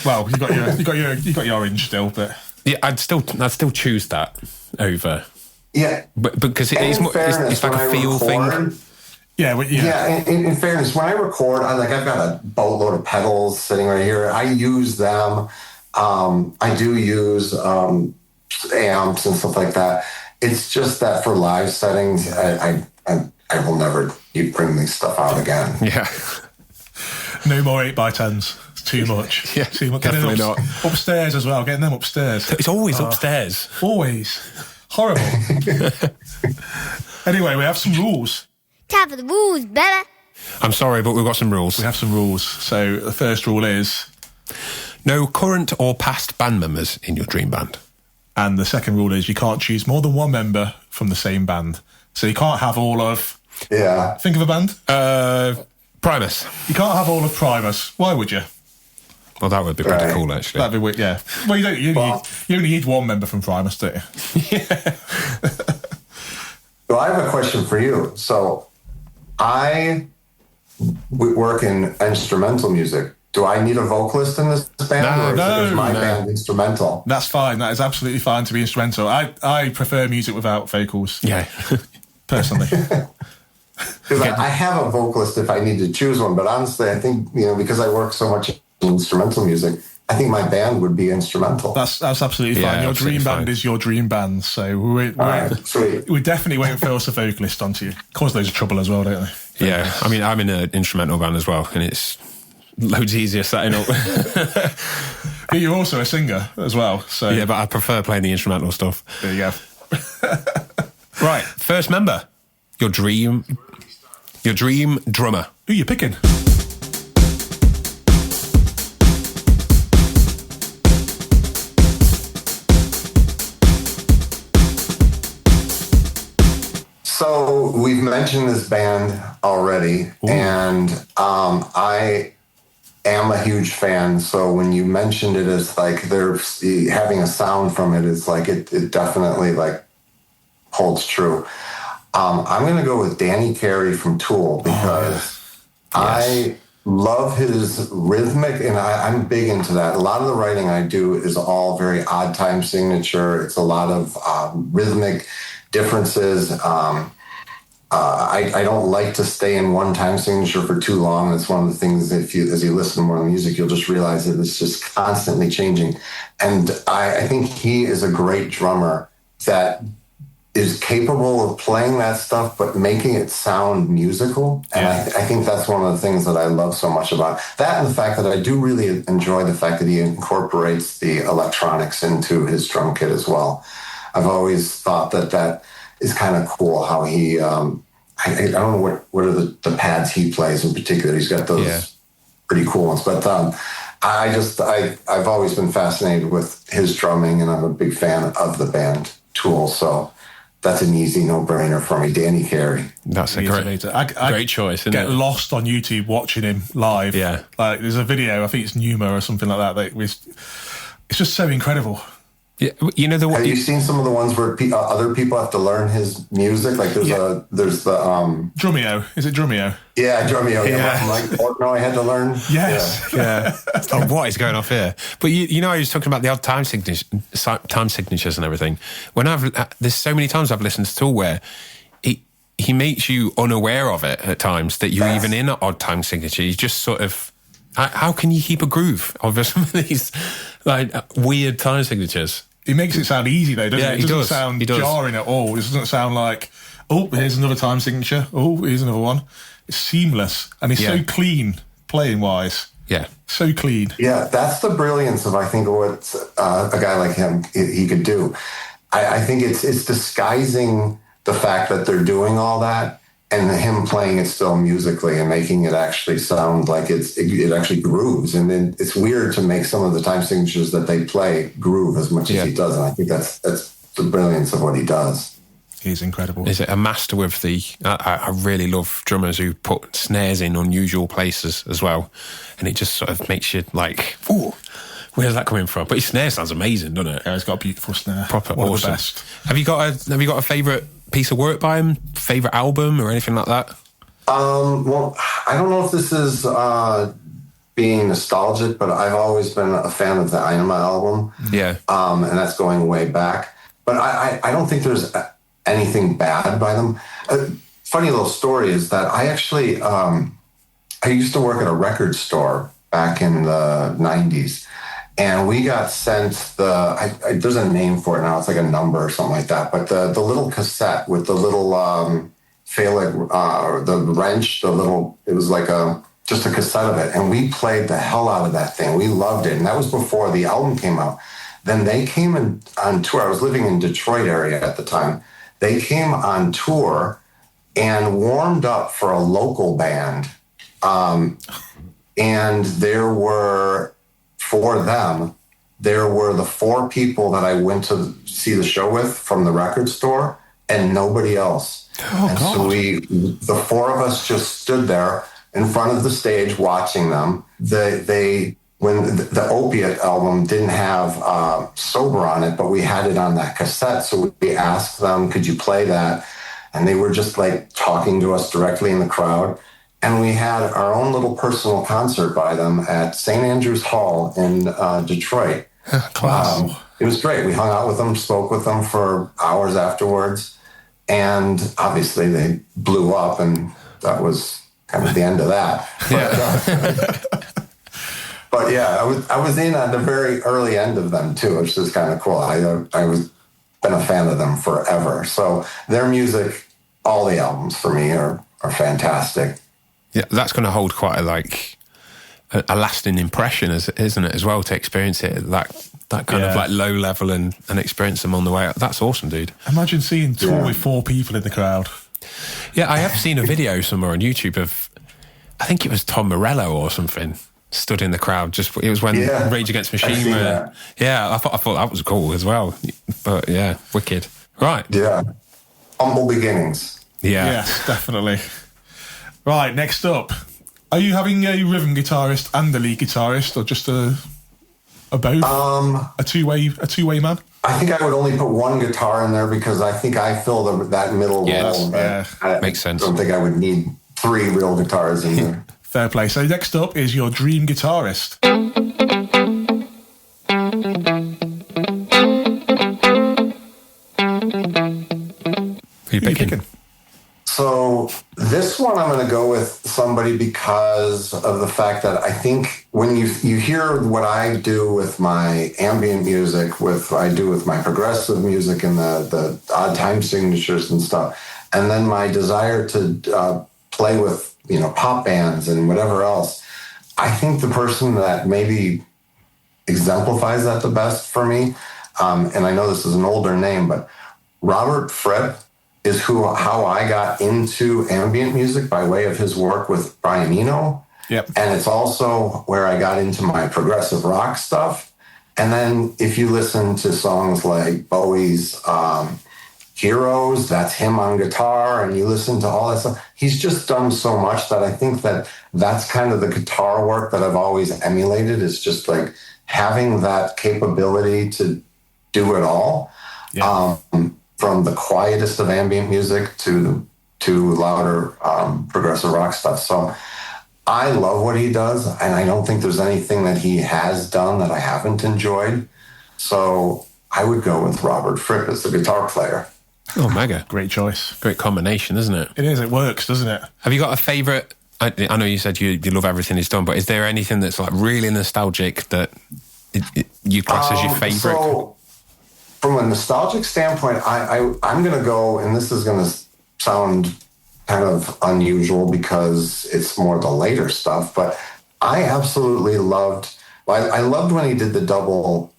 Well, you got your orange still, but yeah, I'd still choose that over. Yeah, but because it's like a feel thing. Yeah. In fairness, when I record, I've got a boatload of pedals sitting right here. I use them. I do use amps and stuff like that. It's just that for live settings, I will never bring this stuff out again. Yeah. No more 8x10s. It's too much. Yeah, too much. Definitely not. Upstairs as well. Getting them upstairs. It's always upstairs. Always. Horrible. Anyway, we have some rules. Time for the rules, better. I'm sorry, but we've got some rules. We have some rules. So the first rule is no current or past band members in your dream band. And the second rule is you can't choose more than one member from the same band. So you can't have all of... Yeah. Think of a band. Primus. You can't have all of Primus. Why would you? Well, that would be pretty cool, actually. That'd be weird, yeah. Well, you only need one member from Primus, don't you? Yeah. Well, I have a question for you. So I work in instrumental music. Do I need a vocalist in this band, or is my band instrumental? That's fine. That is absolutely fine to be instrumental. I prefer music without vocals. Yeah. Personally. Because I have a vocalist if I need to choose one, but honestly, I think, because I work so much in instrumental music, I think my band would be instrumental. That's absolutely fine. Your dream band is your dream band, so we definitely won't force a vocalist onto you. Cause loads of trouble as well, don't they? Yeah, I mean, I'm in an instrumental band as well, and it's loads easier setting up. But you're also a singer as well, so yeah, but I prefer playing the instrumental stuff. There you go. Right, first member, your dream drummer. Who are you picking? So we've mentioned this band already. Ooh. And I am a huge fan. So when you mentioned it as like they're having a sound from it, it's like it definitely like holds true. I'm going to go with Danny Carey from Tool because I love his rhythmic, and I'm big into that. A lot of the writing I do is all very odd time signature. It's a lot of rhythmic differences. I don't like to stay in one time signature for too long. It's one of the things, as you listen to more music, you'll just realize that it's just constantly changing. And I think he is a great drummer that is capable of playing that stuff, but making it sound musical. And I think that's one of the things that I love so much about that, and the fact that I do really enjoy the fact that he incorporates the electronics into his drum kit as well. I've always thought that is kind of cool how he, I don't know what are the pads he plays in particular. He's got those pretty cool ones, but I've always been fascinated with his drumming, and I'm a big fan of the band Tool. So that's an easy no-brainer for me. Danny Carey. That's a great choice. Isn't Get it? lost on YouTube watching him live. Yeah, like there's a video. I think it's Numa or something like that. It's just so incredible. Yeah, you know Have you seen some of the ones where other people have to learn his music? Like there's the Drumeo. Is it Drumeo? Yeah, Drumeo. Yeah. I'm like, oh, no, I had to learn. Yes. Yeah. What is going off here? But you know, I was talking about the odd time signatures and everything. There's so many times I've listened to Tool where he makes you unaware of it at times that you're even in an odd time signature. You just sort of. How can you keep a groove of some of these like weird time signatures? He makes it sound easy though, doesn't it? It doesn't sound jarring at all. It doesn't sound like, oh, here's another time signature. Oh, here's another one. It's seamless and it's so clean playing wise. Yeah, so clean. Yeah, that's the brilliance of I think what a guy like him he could do. I think it's disguising the fact that they're doing all that. And him playing it still musically and making it actually sound like it actually grooves. And then it's weird to make some of the time signatures that they play groove as much as he does. And I think that's the brilliance of what he does. He's incredible. Is it a master with the... I really love drummers who put snares in unusual places as well. And it just sort of makes you like, ooh, where's that coming from? But his snare sounds amazing, doesn't it? Yeah, he's got a beautiful snare. Proper One awesome. of the best. Have you got a favourite piece of work by him? Favourite album or anything like that? Well, I don't know if this is being nostalgic, but I've always been a fan of the Einema album. Yeah. And that's going way back. But I don't think there's anything bad by them. Funny little story is that I actually, I used to work at a record store back in the 90s. And we got sent there's a name for it now. It's like a number or something like that. But the little cassette with the little the wrench, it was like just a cassette of it. And we played the hell out of that thing. We loved it. And that was before the album came out. Then they came on tour. I was living in Detroit area at the time. They came on tour and warmed up for a local band. And there were the 4 people that I went to see the show with from the record store and nobody else. Oh, God. So the 4 of us just stood there in front of the stage watching them. When the Opiate album didn't have Sober on it, but we had it on that cassette. So we asked them, could you play that? And they were just like talking to us directly in the crowd. And we had our own little personal concert by them at St. Andrew's Hall in Detroit. Class. It was great. We hung out with them, spoke with them for hours afterwards. And obviously they blew up, and that was kind of the end of that. But yeah, I was in at the very early end of them too, which is kind of cool. I was been a fan of them forever. So their music, all the albums for me are fantastic. Yeah, that's going to hold quite a lasting impression, isn't it, as well, to experience it that kind of like low level and experience them on the way up. That's awesome, dude. Imagine seeing Tool with 4 people in the crowd. Yeah, I have seen a video somewhere on YouTube of, I think it was Tom Morello or something, stood in the crowd. It was when Rage Against the Machine were. Yeah, I thought that was cool as well. But yeah, wicked. Right. Yeah. Humble beginnings. Yeah. Yes, definitely. Right, next up. Are you having a rhythm guitarist and a lead guitarist, or just a both? A two-way man? I think I would only put one guitar in there because I think I fill that middle role. Yeah, makes sense. I don't think I would need 3 real guitars in there. Fair play. So next up is your dream guitarist. Who are you picking? So this one I'm going to go with somebody because of the fact that I think when you hear what I do with my ambient music, I do with my progressive music and the odd time signatures and stuff, and then my desire to play with pop bands and whatever else, I think the person that maybe exemplifies that the best for me and I know this is an older name, but Robert Fripp is how I got into ambient music by way of his work with Brian Eno. Yep. And it's also where I got into my progressive rock stuff. And then if you listen to songs like Bowie's Heroes, that's him on guitar, and you listen to all that stuff, he's just done so much that I think that's kind of the guitar work that I've always emulated, is just like having that capability to do it all. Yeah. From the quietest of ambient music to louder progressive rock stuff. So I love what he does, and I don't think there's anything that he has done that I haven't enjoyed. So I would go with Robert Fripp as the guitar player. Oh, mega. Great choice. Great combination, isn't it? It is. It works, doesn't it? Have you got a favourite? I know you said you love everything he's done, but is there anything that's like really nostalgic that you class as your favourite? So from a nostalgic standpoint, I'm going to go, and this is going to sound kind of unusual because it's more the later stuff, but I absolutely loved, I loved when he did the double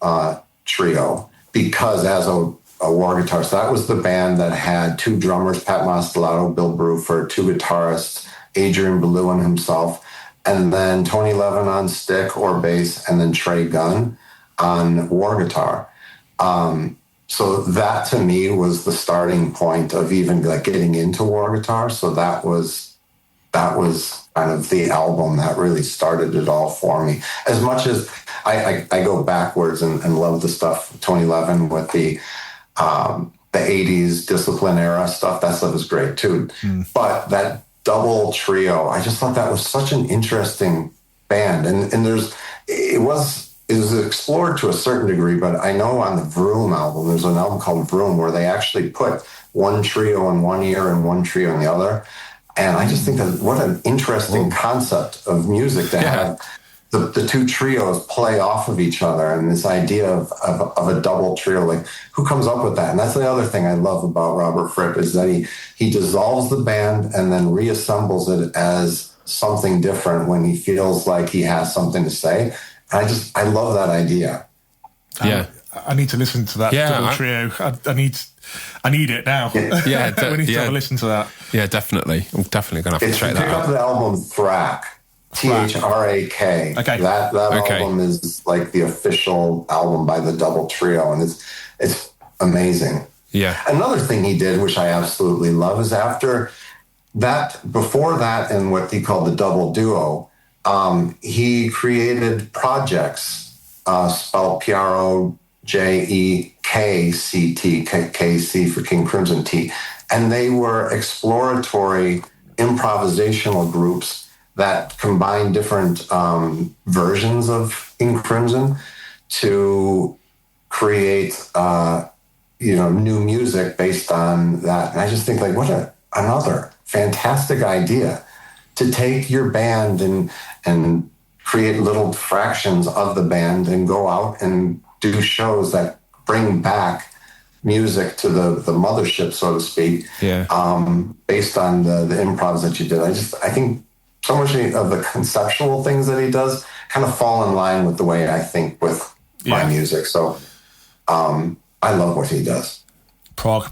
trio, because as a Warr Guitarist, that was the band that had two drummers, Pat Mastelotto, Bill Bruford, two guitarists, Adrian Belewan himself, and then Tony Levin on stick or bass, and then Trey Gunn on Warr guitar. So that to me was the starting point of even like getting into Warr guitar. So that was kind of the album that really started it all for me. As much as I go backwards and love the stuff Tony Levin with the 80s Discipline era stuff, that stuff is great too. But that double trio, I just thought that was such an interesting band. And it was explored to a certain degree, but I know on the Vroom album, there's an album called Vroom where they actually put one trio in one ear and one trio in the other. And I just think that what an interesting concept of music to have the two trios play off of each other, and this idea of a double trio. Like, who comes up with that? And that's the other thing I love about Robert Fripp, is that he dissolves the band and then reassembles it as something different when he feels like he has something to say. I love that idea. Yeah. I need to listen to that double trio. I need it now. Yeah, we need to have a listen to that. Yeah, definitely. I'm definitely going to have to check that out. Pick up the album Thrak. Thrak. Okay. That album is like the official album by the double trio, and it's amazing. Yeah. Another thing he did, which I absolutely love, is after that, before that, and what he called the double duo, he created projects, spelled PROJEKCT, KC for King Crimson T, and they were exploratory improvisational groups that combine different versions of King Crimson to create, new music based on that. And I just think, like, what another fantastic idea to take your band and create little fractions of the band and go out and do shows that bring back music to the mothership, so to speak, based on the improvs that you did. I think so much of the conceptual things that he does kind of fall in line with the way I think with my music. So I love what he does. Prog.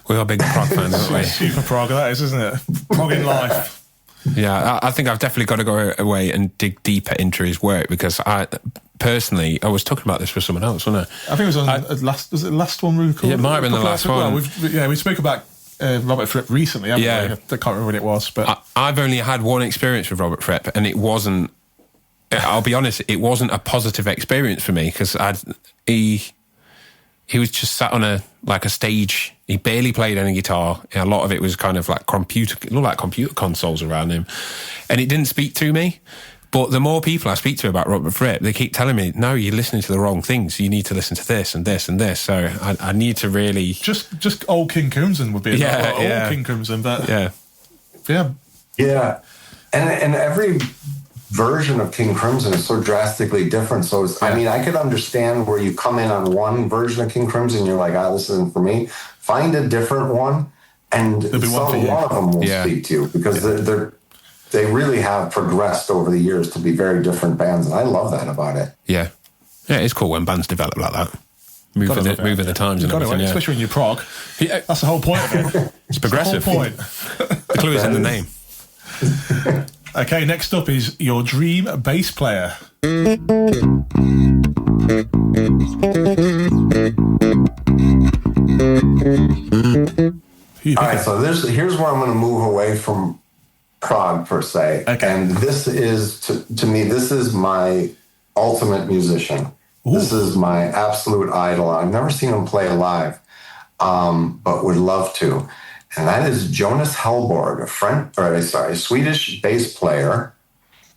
We are big prog fans, aren't we? Super prog, that is, isn't it? Prog in life. Yeah, I think I've definitely got to go away and dig deeper into his work, because I personally was talking about this with someone else, wasn't I? I think it was on was it the last one we recorded? Yeah, it might have been the last one. Well, we spoke about Robert Fripp recently, haven't we? I can't remember when it was. But I've only had one experience with Robert Fripp, and it wasn't, I'll be honest, it wasn't a positive experience for me, because he was just sat on a stage. He barely played any guitar. A lot of it was kind of like computer consoles around him, and it didn't speak to me. But the more people I speak to about Robert Fripp, they keep telling me, no, you're listening to the wrong things. You need to listen to this and this and this. So I need to really... Just old King Crimson would be old King Crimson, but... Yeah. And every version of King Crimson is so drastically different. So, I mean, I could understand where you come in on one version of King Crimson, you're like, this isn't for me. Find a different one, and one of them will speak to you, because they really have progressed over the years to be very different bands, and I love that about it. Yeah. Yeah, it's cool when bands develop like that. Moving the times and everything, especially when you're prog. Yeah. That's the whole point of it. It's progressive. The whole point. The clue is in the name. Okay, next up is your dream bass player. All right, so here's where I'm going to move away from prog per se. Okay. And this is, to me, this is my ultimate musician. Ooh. This is my absolute idol. I've never seen him play live, but would love to. And that is Jonas Hellborg, a Swedish bass player,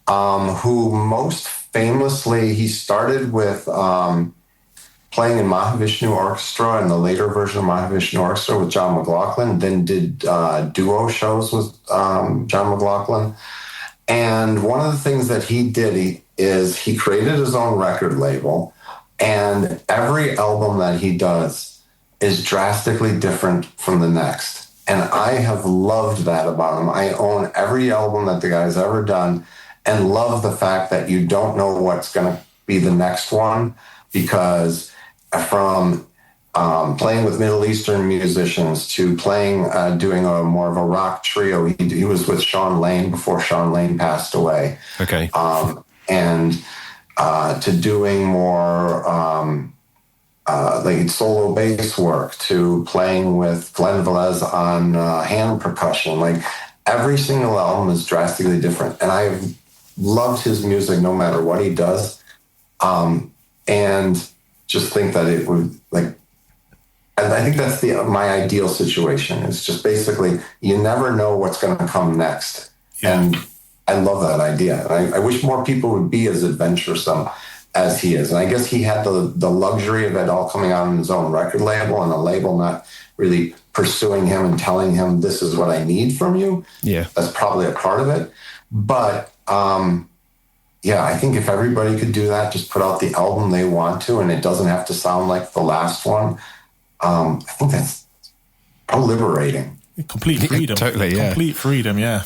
who most famously, he started with playing in Mahavishnu Orchestra and the later version of Mahavishnu Orchestra with John McLaughlin, then did duo shows with John McLaughlin. And one of the things that he did is he created his own record label, and every album that he does is drastically different from the next. And I have loved that about him. I own every album that the guy's ever done and love the fact that you don't know what's going to be the next one, because from playing with Middle Eastern musicians to playing, doing more of a rock trio. He was with Sean Lane before Sean Lane passed away. Okay. And to doing more like solo bass work, to playing with Glenn Velez on hand percussion. Like every single album is drastically different, and I've loved his music no matter what he does. And just think that it would and I think that's my ideal situation. It's just basically you never know what's going to come next. Yeah. And I love that idea. And I wish more people would be as adventuresome as he is. And I guess he had the luxury of it all coming out on his own record label, and the label not really pursuing him and telling him, this is what I need from you. Yeah. That's probably a part of it. But yeah, I think if everybody could do that, just put out the album they want to, and it doesn't have to sound like the last one, I think that's liberating. Complete freedom. Totally, yeah. Complete freedom, yeah.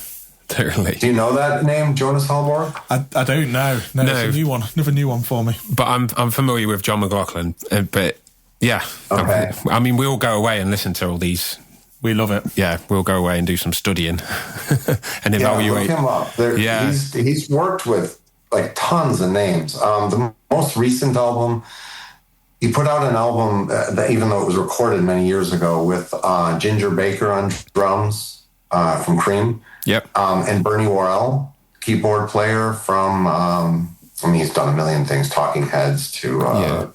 Totally. Do you know that name, Jonas Hellborg? I don't know. No, it's a new one. Another new one for me. But I'm familiar with John McLaughlin. But yeah, okay. I mean, we all go away and listen to all these. We love it. Yeah, we'll go away and do some studying and evaluate. Look him up. He's worked with like tons of names. The most recent album, he put out an album that, even though it was recorded many years ago, with Ginger Baker on drums from Cream. Yep. And Bernie Worrell, keyboard player from, he's done a million things, Talking Heads to,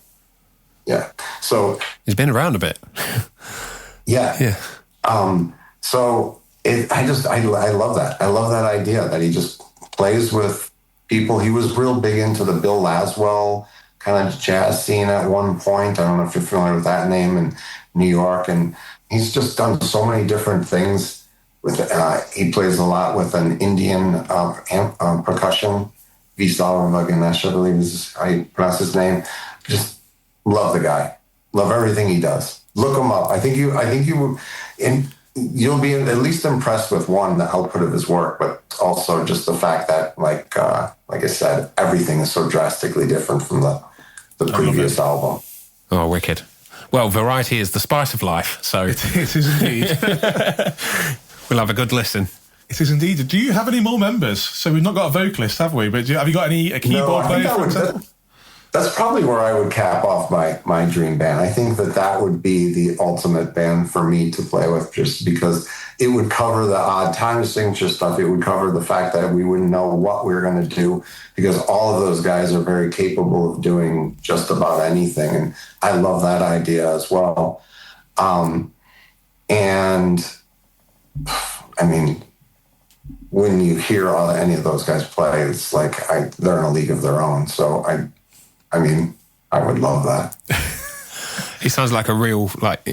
yeah. So he's been around a bit. Yeah. Yeah. So I love that. I love that idea that he just plays with people. He was real big into the Bill Laswell kind of jazz scene at one point. I don't know if you're familiar with that name in New York. And he's just done so many different things. He plays a lot with an Indian percussion. Vishal Ganesh, I believe is how you pronounce his name. Just love the guy. Love everything he does. Look him up. I think you'll be at least impressed with the output of his work, but also just the fact that, like I said, everything is so drastically different from the previous album. Oh, wicked. Well, variety is the spice of life, so it is indeed. We'll have a good listen. It is indeed. Do you have any more members? So we've not got a vocalist, have we? But have you got a keyboard player? That's probably where I would cap off my dream band. I think that would be the ultimate band for me to play with, just because it would cover the odd time signature stuff. It would cover the fact that we wouldn't know what we were going to do, because all of those guys are very capable of doing just about anything. And I love that idea as well. And I mean, when you hear any of those guys play, it's like they're in a league of their own. So I mean, I would love that. It sounds like a real,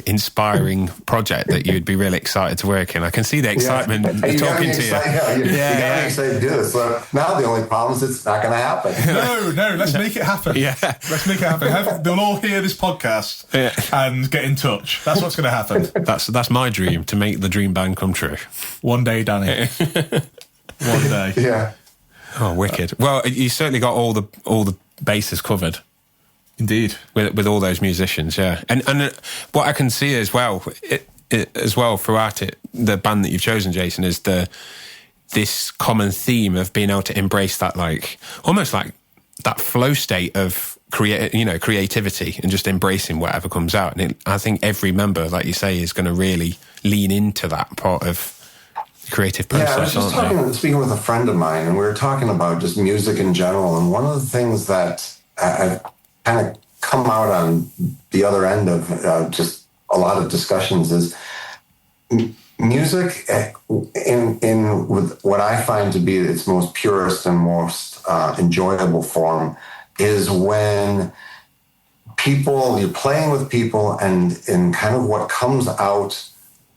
inspiring project that you'd be really excited to work in. I can see the excitement talking to you. You got me excited to do this. So now the only problem is it's not going to happen. No, let's make it happen. Yeah. Let's make it happen. They'll all hear this podcast and get in touch. That's what's going to happen. That's my dream, to make the dream band come true. One day, Danny. One day. Yeah. Oh, wicked. Well, you certainly got all the bases covered. Indeed. With all those musicians, yeah. And what I can see as well, throughout it, the band that you've chosen, Jason, is this common theme of being able to embrace that, like, almost like that flow state of creativity and just embracing whatever comes out. And I think every member, like you say, is going to really lean into that part of the creative process. Yeah, I was just speaking with a friend of mine, and we were talking about just music in general. And one of the things that I've kind of come out on the other end of just a lot of discussions is music in with what I find to be its most purest and most enjoyable form is when you're playing with people and kind of what comes out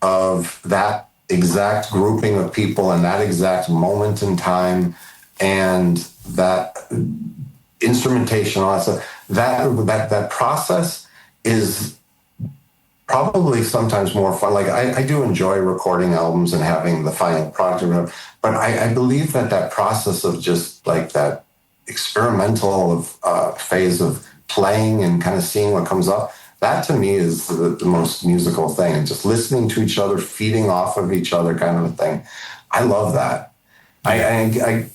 of that exact grouping of people and that exact moment in time and that instrumentation, all that stuff, that process is probably sometimes more fun. Like I do enjoy recording albums and having the final product, but I believe that process of just like that experimental phase of playing and kind of seeing what comes up, that to me is the most musical thing. And just listening to each other, feeding off of each other kind of a thing. I love that. I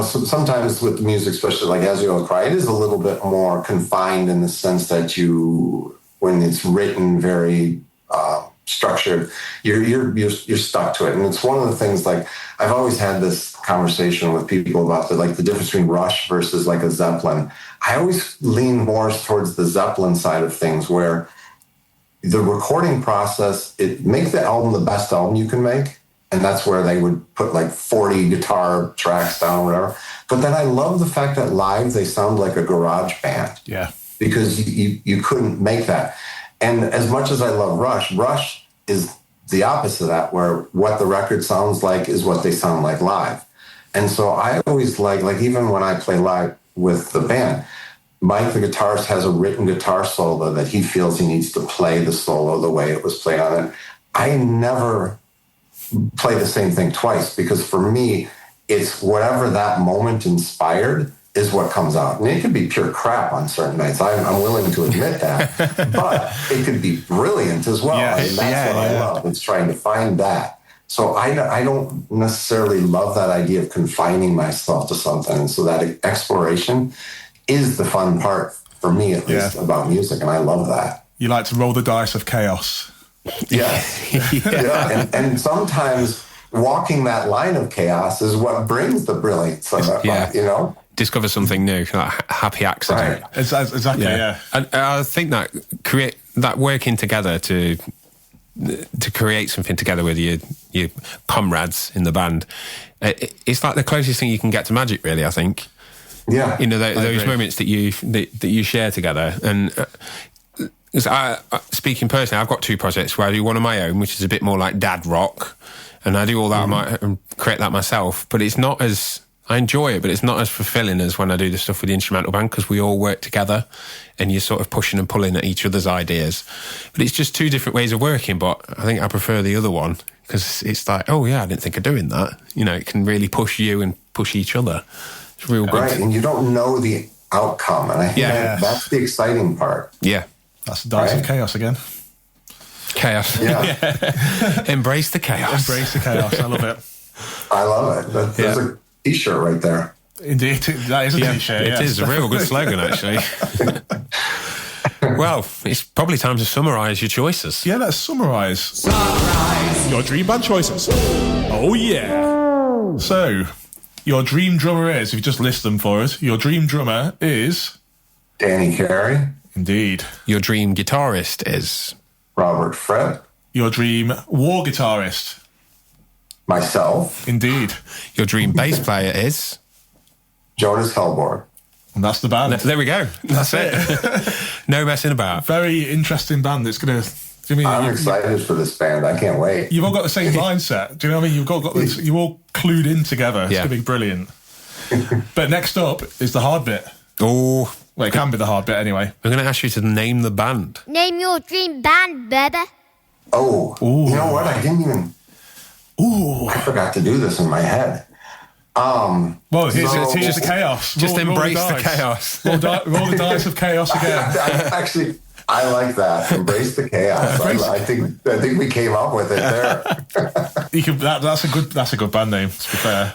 sometimes with the music, especially like Aziola Cry, it is a little bit more confined in the sense that when it's written very structured, you're stuck to it. And it's one of the things, like I've always had this conversation with people about the difference between Rush versus like a Zeppelin. I always lean more towards the Zeppelin side of things, where the recording process, it makes the album the best album you can make. And that's where they would put like 40 guitar tracks down or whatever. But then I love the fact that live they sound like a garage band. Yeah. Because you couldn't make that. And as much as I love Rush is the opposite of that, where what the record sounds like is what they sound like live. And so I always like even when I play live with the band, Mike, the guitarist, has a written guitar solo that he feels he needs to play the solo the way it was played on it. I never play the same thing twice, because for me, it's whatever that moment inspired is what comes out. And it could be pure crap on certain nights. I'm willing to admit that. But it could be brilliant as well. Yeah, and that's what I love. It's trying to find that. So I don't necessarily love that idea of confining myself to something. And so that exploration is the fun part, for me at least, about music. And I love that. You like to roll the dice of chaos. Yeah. Yeah. And sometimes walking that line of chaos is what brings the brilliance of it, Discover something new, like happy accident. Right. Exactly, yeah. And I think that working together to create something together with your comrades in the band, it's like the closest thing you can get to magic, really, I think. Yeah. Those moments that you share together. And speaking personally, I've got two projects where I do one of my own, which is a bit more like dad rock, and I do all that, and create that myself. But it's not as, I enjoy it, but it's not as fulfilling as when I do the stuff with the instrumental band, because we all work together and you're sort of pushing and pulling at each other's ideas. But it's just two different ways of working, but I think I prefer the other one, because it's like, oh yeah, I didn't think of doing that. It can really push you and push each other. It's real good. Right, and you don't know the outcome, and I think that's the exciting part. Yeah. That's the dice of chaos again. Chaos. Yeah. Embrace the chaos. Embrace the chaos. I love it. I love it. There's a t-shirt right there. Indeed, that is a t-shirt. It is a real good slogan, actually. Well, it's probably time to summarise your choices. Yeah, let's summarise your dream band choices. Oh, yeah. So, your dream drummer is, if you just list them for us, your dream drummer is... Danny Carey. Indeed. Your dream guitarist is... Robert Fripp. Your dream Warr guitarist. Myself. Indeed. Your dream bass player is... Jonas Hellborg. And that's the band. There we go. That's it. No messing about. Very interesting band. It's going to... I'm excited for this band. I can't wait. You've all got the same mindset. Do you know what I mean? You're all clued in together. It's going to be brilliant. But next up is the hard bit. Oh... Well, it can be the hard bit anyway. We're going to ask you to name the band. Name your dream band, baby. Oh, you know what? I didn't even... Ooh. I forgot to do this in my head. Well, here's the chaos. Just Roll embrace the dice. chaos. Roll the dice of chaos again. I like that. Embrace the chaos. I think we came up with it there. That's a good band name, to be fair.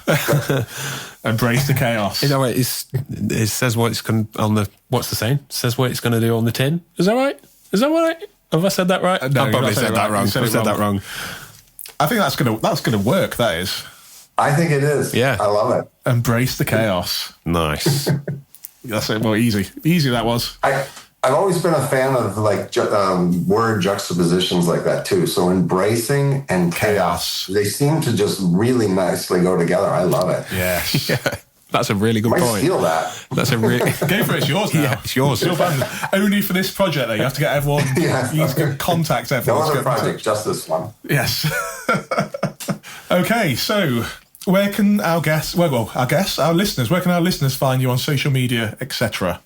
Embrace the chaos. You know, it says what it's going on the. What's the saying? It says what it's going to do on the tin. Is that right? Have I said that right? No, I probably said that wrong. I said that wrong. I think that's gonna work. That is. I think it is. Yeah, I love it. Embrace the chaos. Nice. That's it. Well, easy that was. I've always been a fan of like word juxtapositions like that too. So embracing and chaos, they seem to just really nicely go together. I love it. Yes. Yeah. That's a really good Might point. steal that. That's a really go for it. It's yours now. Yeah, it's yours. It's your band. Only for this project, though. You have to get everyone. Yeah. You have to contact everyone. No other project, just this one. Yes. Okay, so where can our listeners, where can our listeners find you on social media, etc.?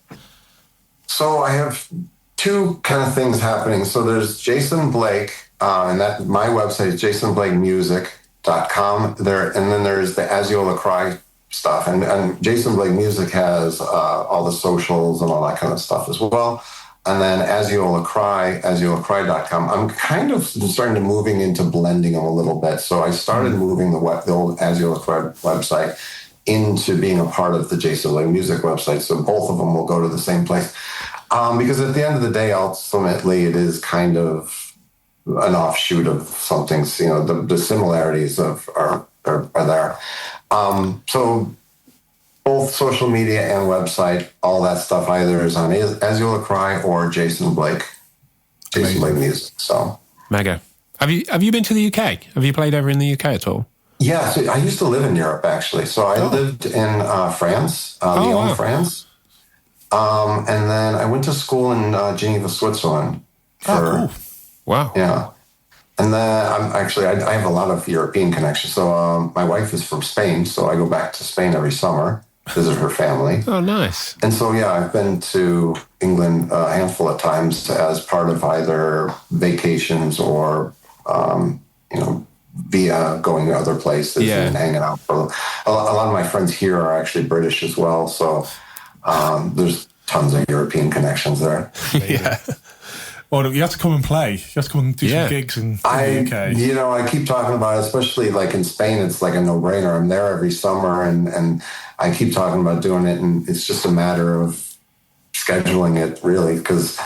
So I have two kind of things happening. So there's Jason Blake, and that my website is jasonblakemusic.com. And then there's the Aziola Cry stuff. And Jason Blake Music has all the socials and all that kind of stuff as well. And then Aziola Cry, aziolacry.com. I'm kind of starting to moving into blending them a little bit. So I started moving the old Aziola Cry website into being a part of the Jason Blake Music website. So both of them will go to the same place. Because at the end of the day, ultimately, it is kind of an offshoot of something. You know, the similarities are there. So both social media and website, all that stuff either is on Aziola Cry or Jason Blake Music. So mega. Have you been to the UK? Have you played ever in the UK at all? Yeah, so I used to live in Europe actually. So I lived in France, Lyon, France. And then I went to school in Geneva, Switzerland. Cool. Wow. Yeah. And then I have a lot of European connections. So my wife is from Spain, so I go back to Spain every summer, visit her family. Oh, nice. And so, yeah, I've been to England a handful of times as part of either vacations or, via going to other places and hanging out. A lot of my friends here are actually British as well. So there's tons of European connections there. Yeah. Well, you have to come and play. You have to come and do some gigs in the UK. You know, I keep talking about it, especially like in Spain, it's like a no-brainer. I'm there every summer and I keep talking about doing it, and it's just a matter of scheduling it, really, because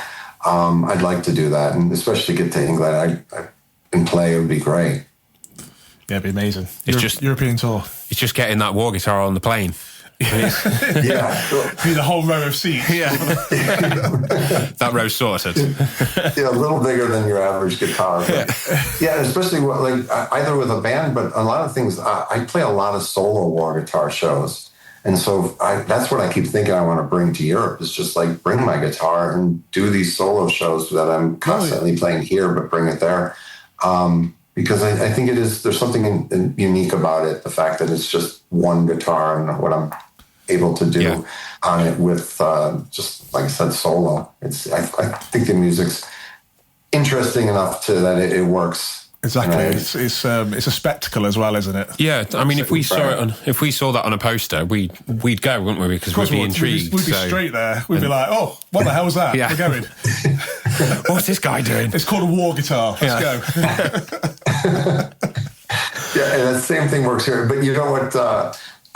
I'd like to do that, and especially get to England and play. It would be great. Yeah, it'd be amazing. It's just European tour. It's just getting that Warr guitar on the plane. Yeah. Be the whole row of seats. Yeah. That row's sorted. Yeah, a little bigger than your average guitar. But yeah, especially either with a band, but a lot of things. I play a lot of solo Warr guitar shows. And so that's what I keep thinking I want to bring to Europe is just like bring my guitar and do these solo shows that I'm constantly playing here, but bring it there. Because I think there's something unique about it. The fact that it's just one guitar and what I'm able to do on it with just, like I said, solo. I think the music's interesting enough that it works. Exactly. You know, it's a spectacle as well, isn't it? Yeah, I mean, if we saw that on a poster, we'd go, wouldn't we? Because we'd be intrigued. We'd be straight there. We'd be like, "Oh, what the hell was that? Yeah. We're going." What's this guy doing? It's called a Warr guitar. Let's go. Yeah, and the same thing works here. But you know what?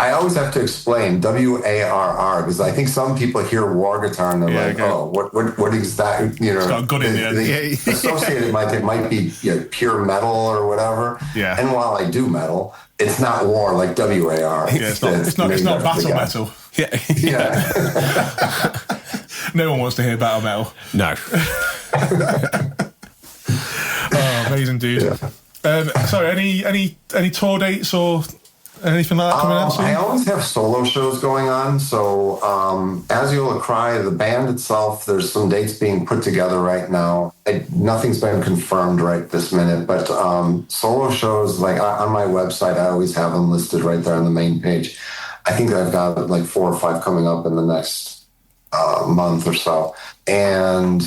I always have to explain WARR because I think some people hear Warr guitar and they're like, "Oh, what is that?" You know, it's got good in there. They associated might be pure metal or whatever. Yeah. And while I do metal, it's not Warr like WAR. Yeah, it's not battle metal. Yeah. Yeah. No one wants to hear battle metal. No. Oh, amazing, dude. Yeah. Sorry, any tour dates or anything like that coming out soon? I always have solo shows going on. So Aziola Cry, the band itself, there's some dates being put together right now. Nothing's been confirmed right this minute, but solo shows, like on my website, I always have them listed right there on the main page. I think I've got like 4 or 5 coming up in the next month or so. And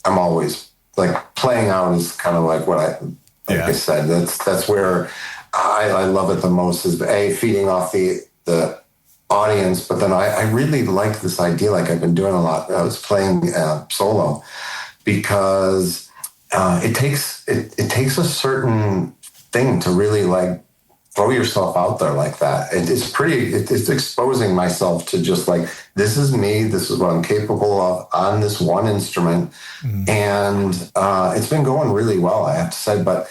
I'm always like playing out is kind of like what I said, that's where I love it the most is feeding off the the audience, but then I really like this idea. Like I've been doing a lot. I was playing solo because it takes a certain thing to really like throw yourself out there like that. It's exposing myself to just like, this is me. This is what I'm capable of on this one instrument. And it's been going really well, I have to say. But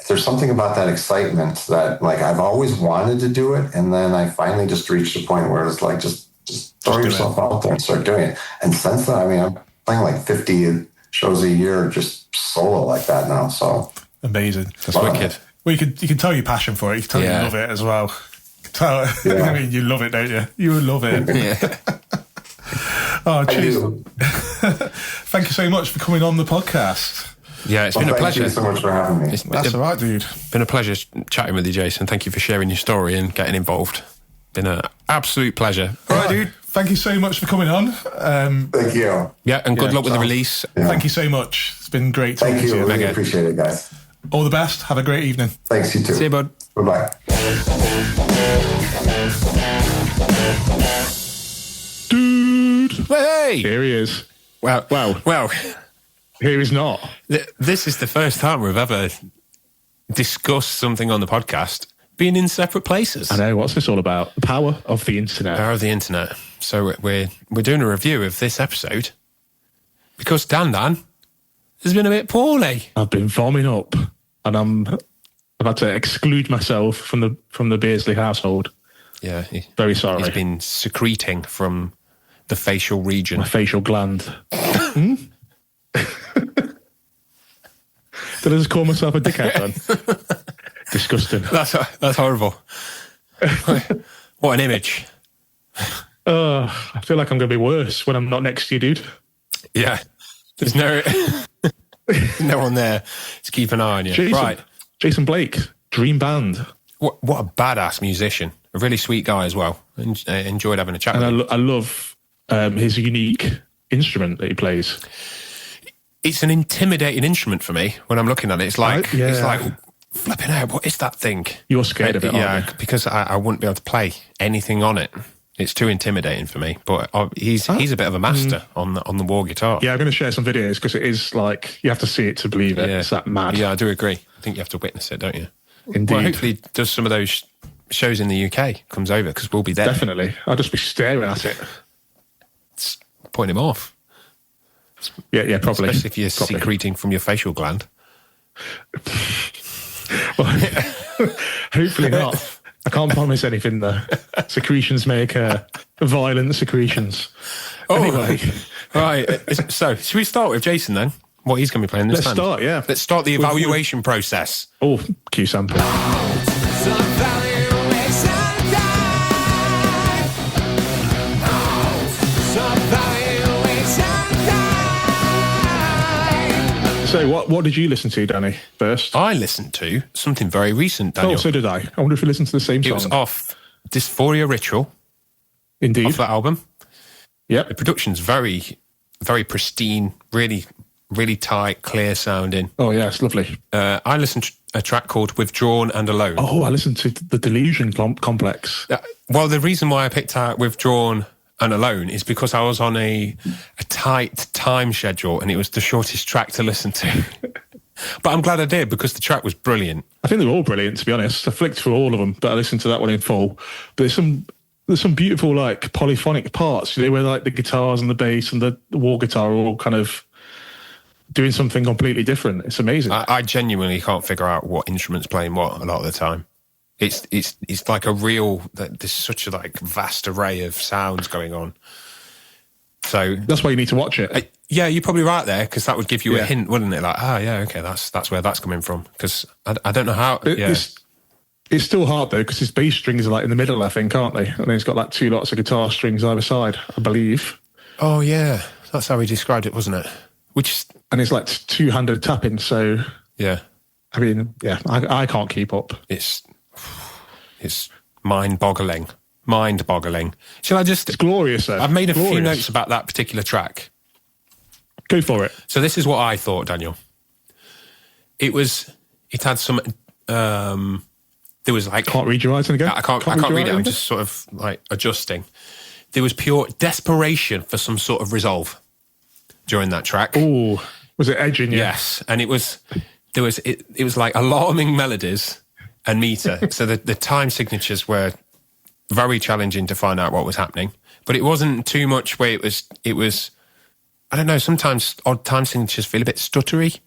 there's something about that excitement that like I've always wanted to do it. And then I finally just reached a point where it's like, just throw yourself out there and start doing it. And since then, I mean, I'm playing like 50 shows a year, just solo like that now. So amazing. That's wicked. Well, you can tell your passion for it. You can tell you love it as well. I mean, you love it, don't you? You love it. Yeah. Oh, cheers. Thank you so much for coming on the podcast. Yeah, it's been a pleasure. Thank you so much for having me. That's all right, dude. Been a pleasure chatting with you, Jason. Thank you for sharing your story and getting involved. Been an absolute pleasure. All right, dude. Thank you so much for coming on. Thank you. Yeah, and good luck with the release. Yeah. Thank you so much. It's been great talking Thank you. to you. I really appreciate it, guys. All the best. Have a great evening. Thanks, you too. See you, bud. Bye-bye. Dude. Hey! Here he is. Well, Here he's not. This is the first time we've ever discussed something on the podcast being in separate places. I know. What's this all about? The power of the internet. Power of the internet. So we're doing a review of this episode because Dan has been a bit poorly. I've been vomiting up, and I've had to exclude myself from the Beardsley household. Yeah, Very sorry. He's been secreting from the facial region. My facial gland. Did I just call myself a dickhead then? Disgusting. That's horrible. What an image. I feel like I'm going to be worse when I'm not next to you, dude. Yeah. There's no one there to keep an eye on you. Right. Jason Blake, Dream Band. What a badass musician. A really sweet guy as well. Enjoyed having a chat with him. I love his unique instrument that he plays. It's an intimidating instrument for me when I'm looking at it. It's like flipping out. What is that thing? You're scared of it, aren't you? Because I wouldn't be able to play anything on it. It's too intimidating for me. But he's a bit of a master on the Warr guitar. Yeah, I'm going to share some videos because it is like you have to see it to believe it. Yeah. It's that mad. Yeah, I do agree. I think you have to witness it, don't you? Indeed. Well, hopefully he does some of those shows in the UK. Comes over because we'll be there. Definitely. I'll just be staring at it. It's putting him off. Yeah, probably. Especially if you're secreting from your facial gland. Well, hopefully not. I can't promise anything though. Secretions make violent secretions. Oh, anyway. Right. So, should we start with Jason then? What he's going to be playing this Let's time? start, yeah. Let's start the evaluation process. Oh, cue sample. So what did you listen to, Danny, first? I listened to something very recent, Daniel. Oh, so did I. I wonder if you listened to the same song. It was off Dysphoria Ritual, Indeed. off that album. Yep. The production's very, very pristine, really, really tight, clear sounding. Oh, yeah, it's lovely. I listened to a track called Withdrawn and Alone. Oh, I listened to the Delusion Complex. Well, the reason why I picked out Withdrawn and Alone is because I was on a tight time schedule and it was the shortest track to listen to. But I'm glad I did because the track was brilliant. I think they're all brilliant, to be honest. I flicked through all of them, but I listened to that one in full. But there's some beautiful, like, polyphonic parts, you know, where, like, the guitars and the bass and the Warr guitar are all kind of doing something completely different. It's amazing. I genuinely can't figure out what instrument's playing what a lot of the time. It's like a real, there's such a like vast array of sounds going on. So that's why you need to watch it. Yeah, you're probably right there because that would give you a hint, wouldn't it? Like, yeah, okay, that's where that's coming from. Because I don't know how. It's still hard though because his bass strings are like in the middle, I think, aren't they? And then he's got like two lots of guitar strings either side, I believe. Oh yeah, that's how he described it, wasn't it? And it's like two-handed tapping. So yeah, I mean, yeah, I can't keep up. It's mind-boggling. Shall I just... It's glorious, though. I've made a few notes about that particular track. Go for it. So this is what I thought, Daniel. It had some There was like... Can't read your writing again? I can't read it. I'm just sort of like adjusting. There was pure desperation for some sort of resolve during that track. Oh, was it edging you? Yes, and it was like alarming melodies and meter. So the time signatures were very challenging to find out what was happening. But it wasn't too much where it was. I don't know. Sometimes odd time signatures feel a bit stuttery.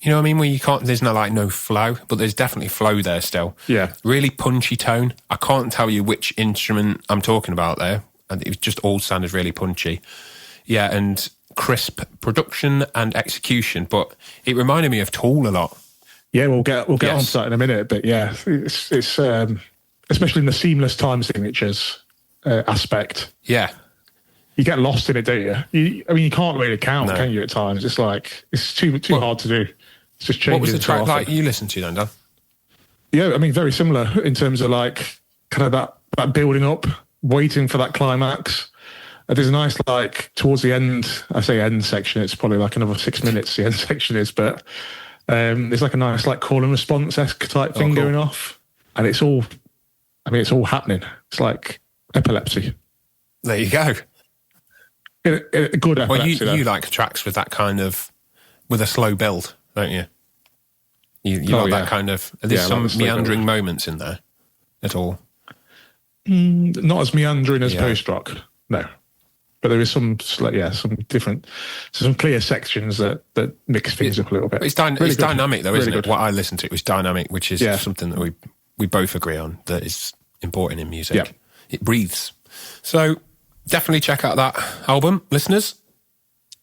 You know what I mean? Where you can't, there's no flow, but there's definitely flow there still. Yeah. Really punchy tone. I can't tell you which instrument I'm talking about there. And it was just all sounded really punchy. Yeah, and crisp production and execution. But it reminded me of Tool a lot. Yeah, we'll get on to that in a minute. But yeah, it's especially in the seamless time signatures aspect. Yeah. You get lost in it, don't you? I mean, you can't really count, can you, at times? It's like, it's too hard to do. It's just changing. What was the track like you listened to then, Dan? Yeah, I mean, very similar in terms of like, kind of that building up, waiting for that climax. There's a nice, like, towards the end, I say end section, it's probably like another 6 minutes, the end section is, but there's like a nice, like, call and response-esque type thing going off. And it's all happening. It's like epilepsy. There you go. A good epilepsy. Well, you like tracks with that kind of, with a slow build, don't you? You like that kind of, there's some like meandering moments in there at all? Not as meandering as post-rock, no. But there is some different, some clear sections that mix things up a little bit. It's dynamic though, isn't it? What I listened to was dynamic, which is something that we both agree on that is important in music. Yeah. It breathes. So definitely check out that album, listeners.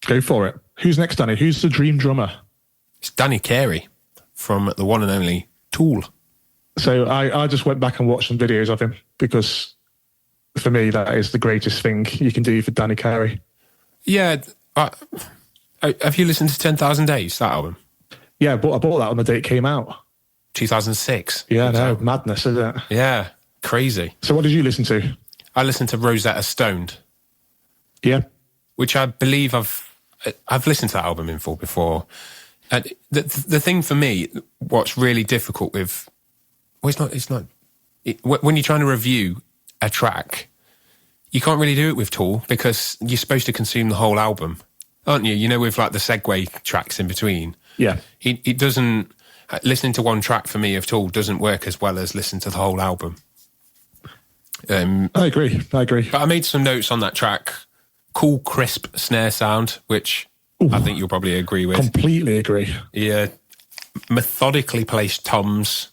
Go for it. Who's next, Danny? Who's the dream drummer? It's Danny Carey from the one and only Tool. So I just went back and watched some videos of him because for me, that is the greatest thing you can do for Danny Carey. Yeah. Have you listened to 10,000 Days, that album? Yeah, I bought that on the day it came out. 2006. Yeah, no, madness, isn't it? Yeah, crazy. So what did you listen to? I listened to Rosetta Stoned. Yeah. Which I believe I've listened to that album in full before. The thing for me, what's really difficult with... Well, when you're trying to review a track, you can't really do it with Tool because you're supposed to consume the whole album, aren't you? You know, with like the segue tracks in between. Yeah. It doesn't... Listening to one track for me of Tool doesn't work as well as listening to the whole album. I agree. But I made some notes on that track. Cool, crisp snare sound, which I think you'll probably agree with. Completely agree. Yeah. Methodically placed toms.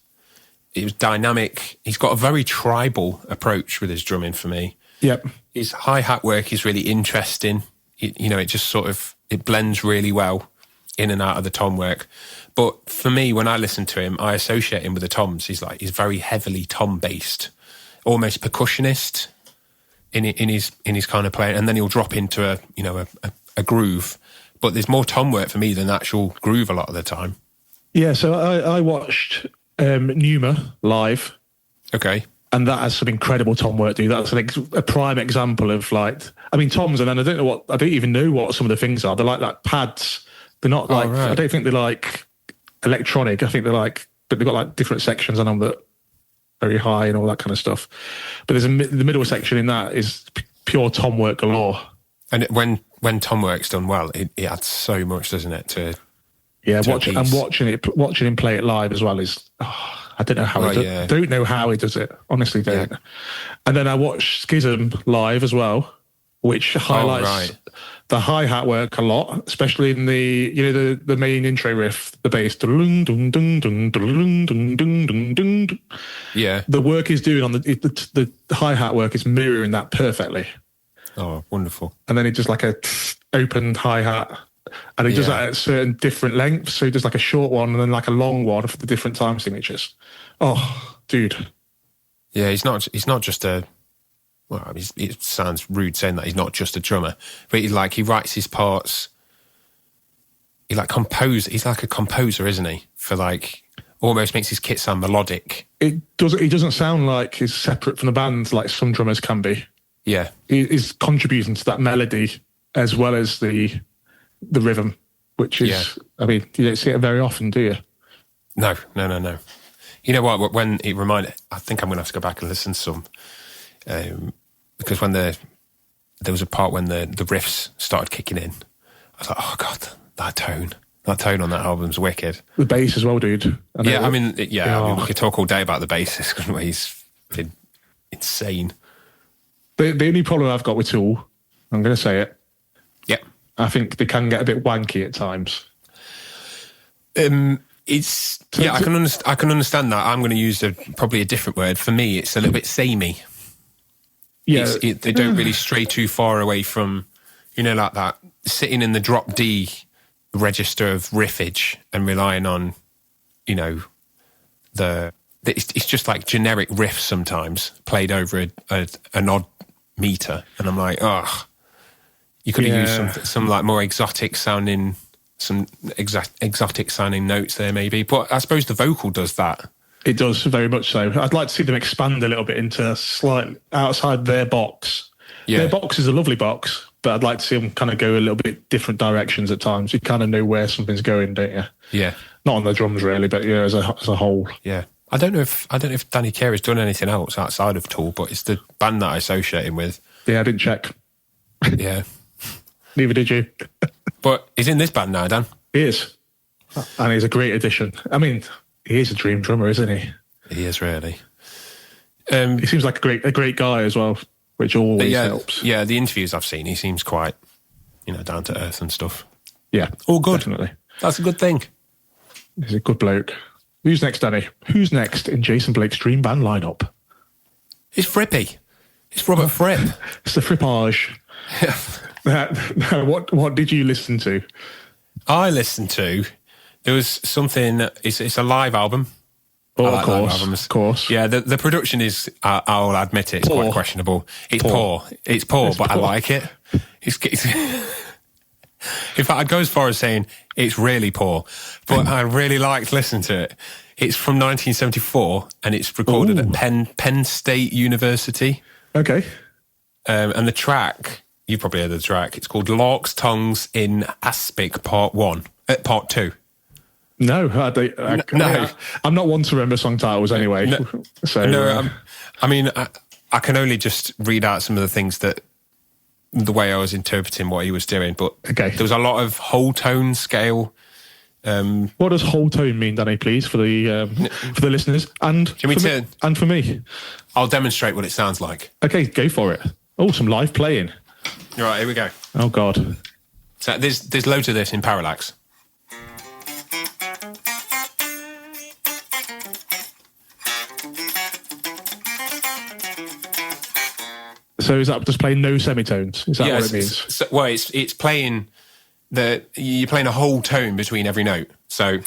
It was dynamic. He's got a very tribal approach with his drumming for me. Yep. His hi-hat work is really interesting. It just sort of, it blends really well in and out of the tom work. But for me, when I listen to him, I associate him with the toms. He's very heavily tom-based, almost percussionist in his kind of playing. And then he'll drop into a groove. But there's more tom work for me than actual groove a lot of the time. Yeah, so I watched Numa live. Okay. And that has some incredible tom work, dude. That's a prime example of toms, and then I don't even know what some of the things are. They're like pads. They're not like, right. I don't think they're like electronic. I think but they've got like different sections on them that are very high and all that kind of stuff. But the middle section in that is pure tom work galore. And when tom work's done well, it adds so much, doesn't it? Watching him play it live as well is, I don't know how he does it. Don't know how he does it. Honestly, don't. Yeah. And then I watched Schism live as well, which highlights the hi-hat work a lot, especially in the main intro riff, the bass. Yeah. The work he's doing on the hi-hat work is mirroring that perfectly. Oh, wonderful. And then he does like a open hi-hat. And he does that at certain different lengths. So he does like a short one and then like a long one for the different time signatures. Oh, dude. Yeah, he's not just a... Well, I mean, it sounds rude saying that he's not just a drummer. But he writes his parts... He's like a composer, isn't he? For almost makes his kit sound melodic. He doesn't sound like he's separate from the band like some drummers can be. Yeah. He's contributing to that melody as well as the rhythm, which is, I mean, you don't see it very often, do you? No. You know what? When it reminded, I think I'm going to have to go back and listen to some, because when there was a part when the riffs started kicking in, I was like, oh God, that tone on that album's wicked. The bass as well, dude. I mean, we could talk all day about the bassist, couldn't we? He's been insane. The only problem I've got with Tool, I'm going to say it. Yep. I think they can get a bit wanky at times. I can understand that. I'm going to use probably a different word. For me, it's a little bit samey. Yeah, they don't really stray too far away from, like that sitting in the drop D register of riffage and relying on, it's just like generic riffs sometimes played over an odd meter, and I'm like, you could have used some like more exotic sounding notes there maybe, but I suppose the vocal does that. It does, very much so. I'd like to see them expand a little bit into slightly outside their box. Yeah. Their box is a lovely box, but I'd like to see them kind of go a little bit different directions at times. You kind of know where something's going, don't you? Yeah. Not on the drums really, but as a whole. Yeah. I don't know if Danny Carey's done anything else outside of Tool, but it's the band that I associate him with. Yeah, I didn't check. Yeah. Neither did you. But he's in this band now, Dan. He is. And he's a great addition. I mean, he is a dream drummer, isn't he? He is, really. He seems like a great guy as well, which always helps. Yeah, the interviews I've seen, he seems quite, down to earth and stuff. Yeah. All good. Definitely. That's a good thing. He's a good bloke. Who's next, Danny? Who's next in Jason Blake's dream band lineup? It's Frippy. It's Robert Fripp. It's the Frippage. What did you listen to? I listened to... There was something... It's a live album. Oh, of course. Yeah, the production is... I'll admit it, it's quite questionable. It's poor. It's poor, but I like it. It's in fact, I'd go as far as saying it's really poor, but I really liked listening to it. It's from 1974, and it's recorded at Penn State University. Okay. And the track... You've probably heard of the track. It's called Lark's Tongues in Aspic Part 2. No, I'm not one to remember song titles anyway. I can only just read out some of the things that the way I was interpreting what he was doing, but there was a lot of whole tone scale. What does whole tone mean, Danny, please, for the listeners and for me? I'll demonstrate what it sounds like. Okay, go for it. Oh, some live playing. All right, here we go. Oh, God. So there's loads of this in Parallax. So is that just playing no semitones? Is that what it means? It's playing you're playing a whole tone between every note. So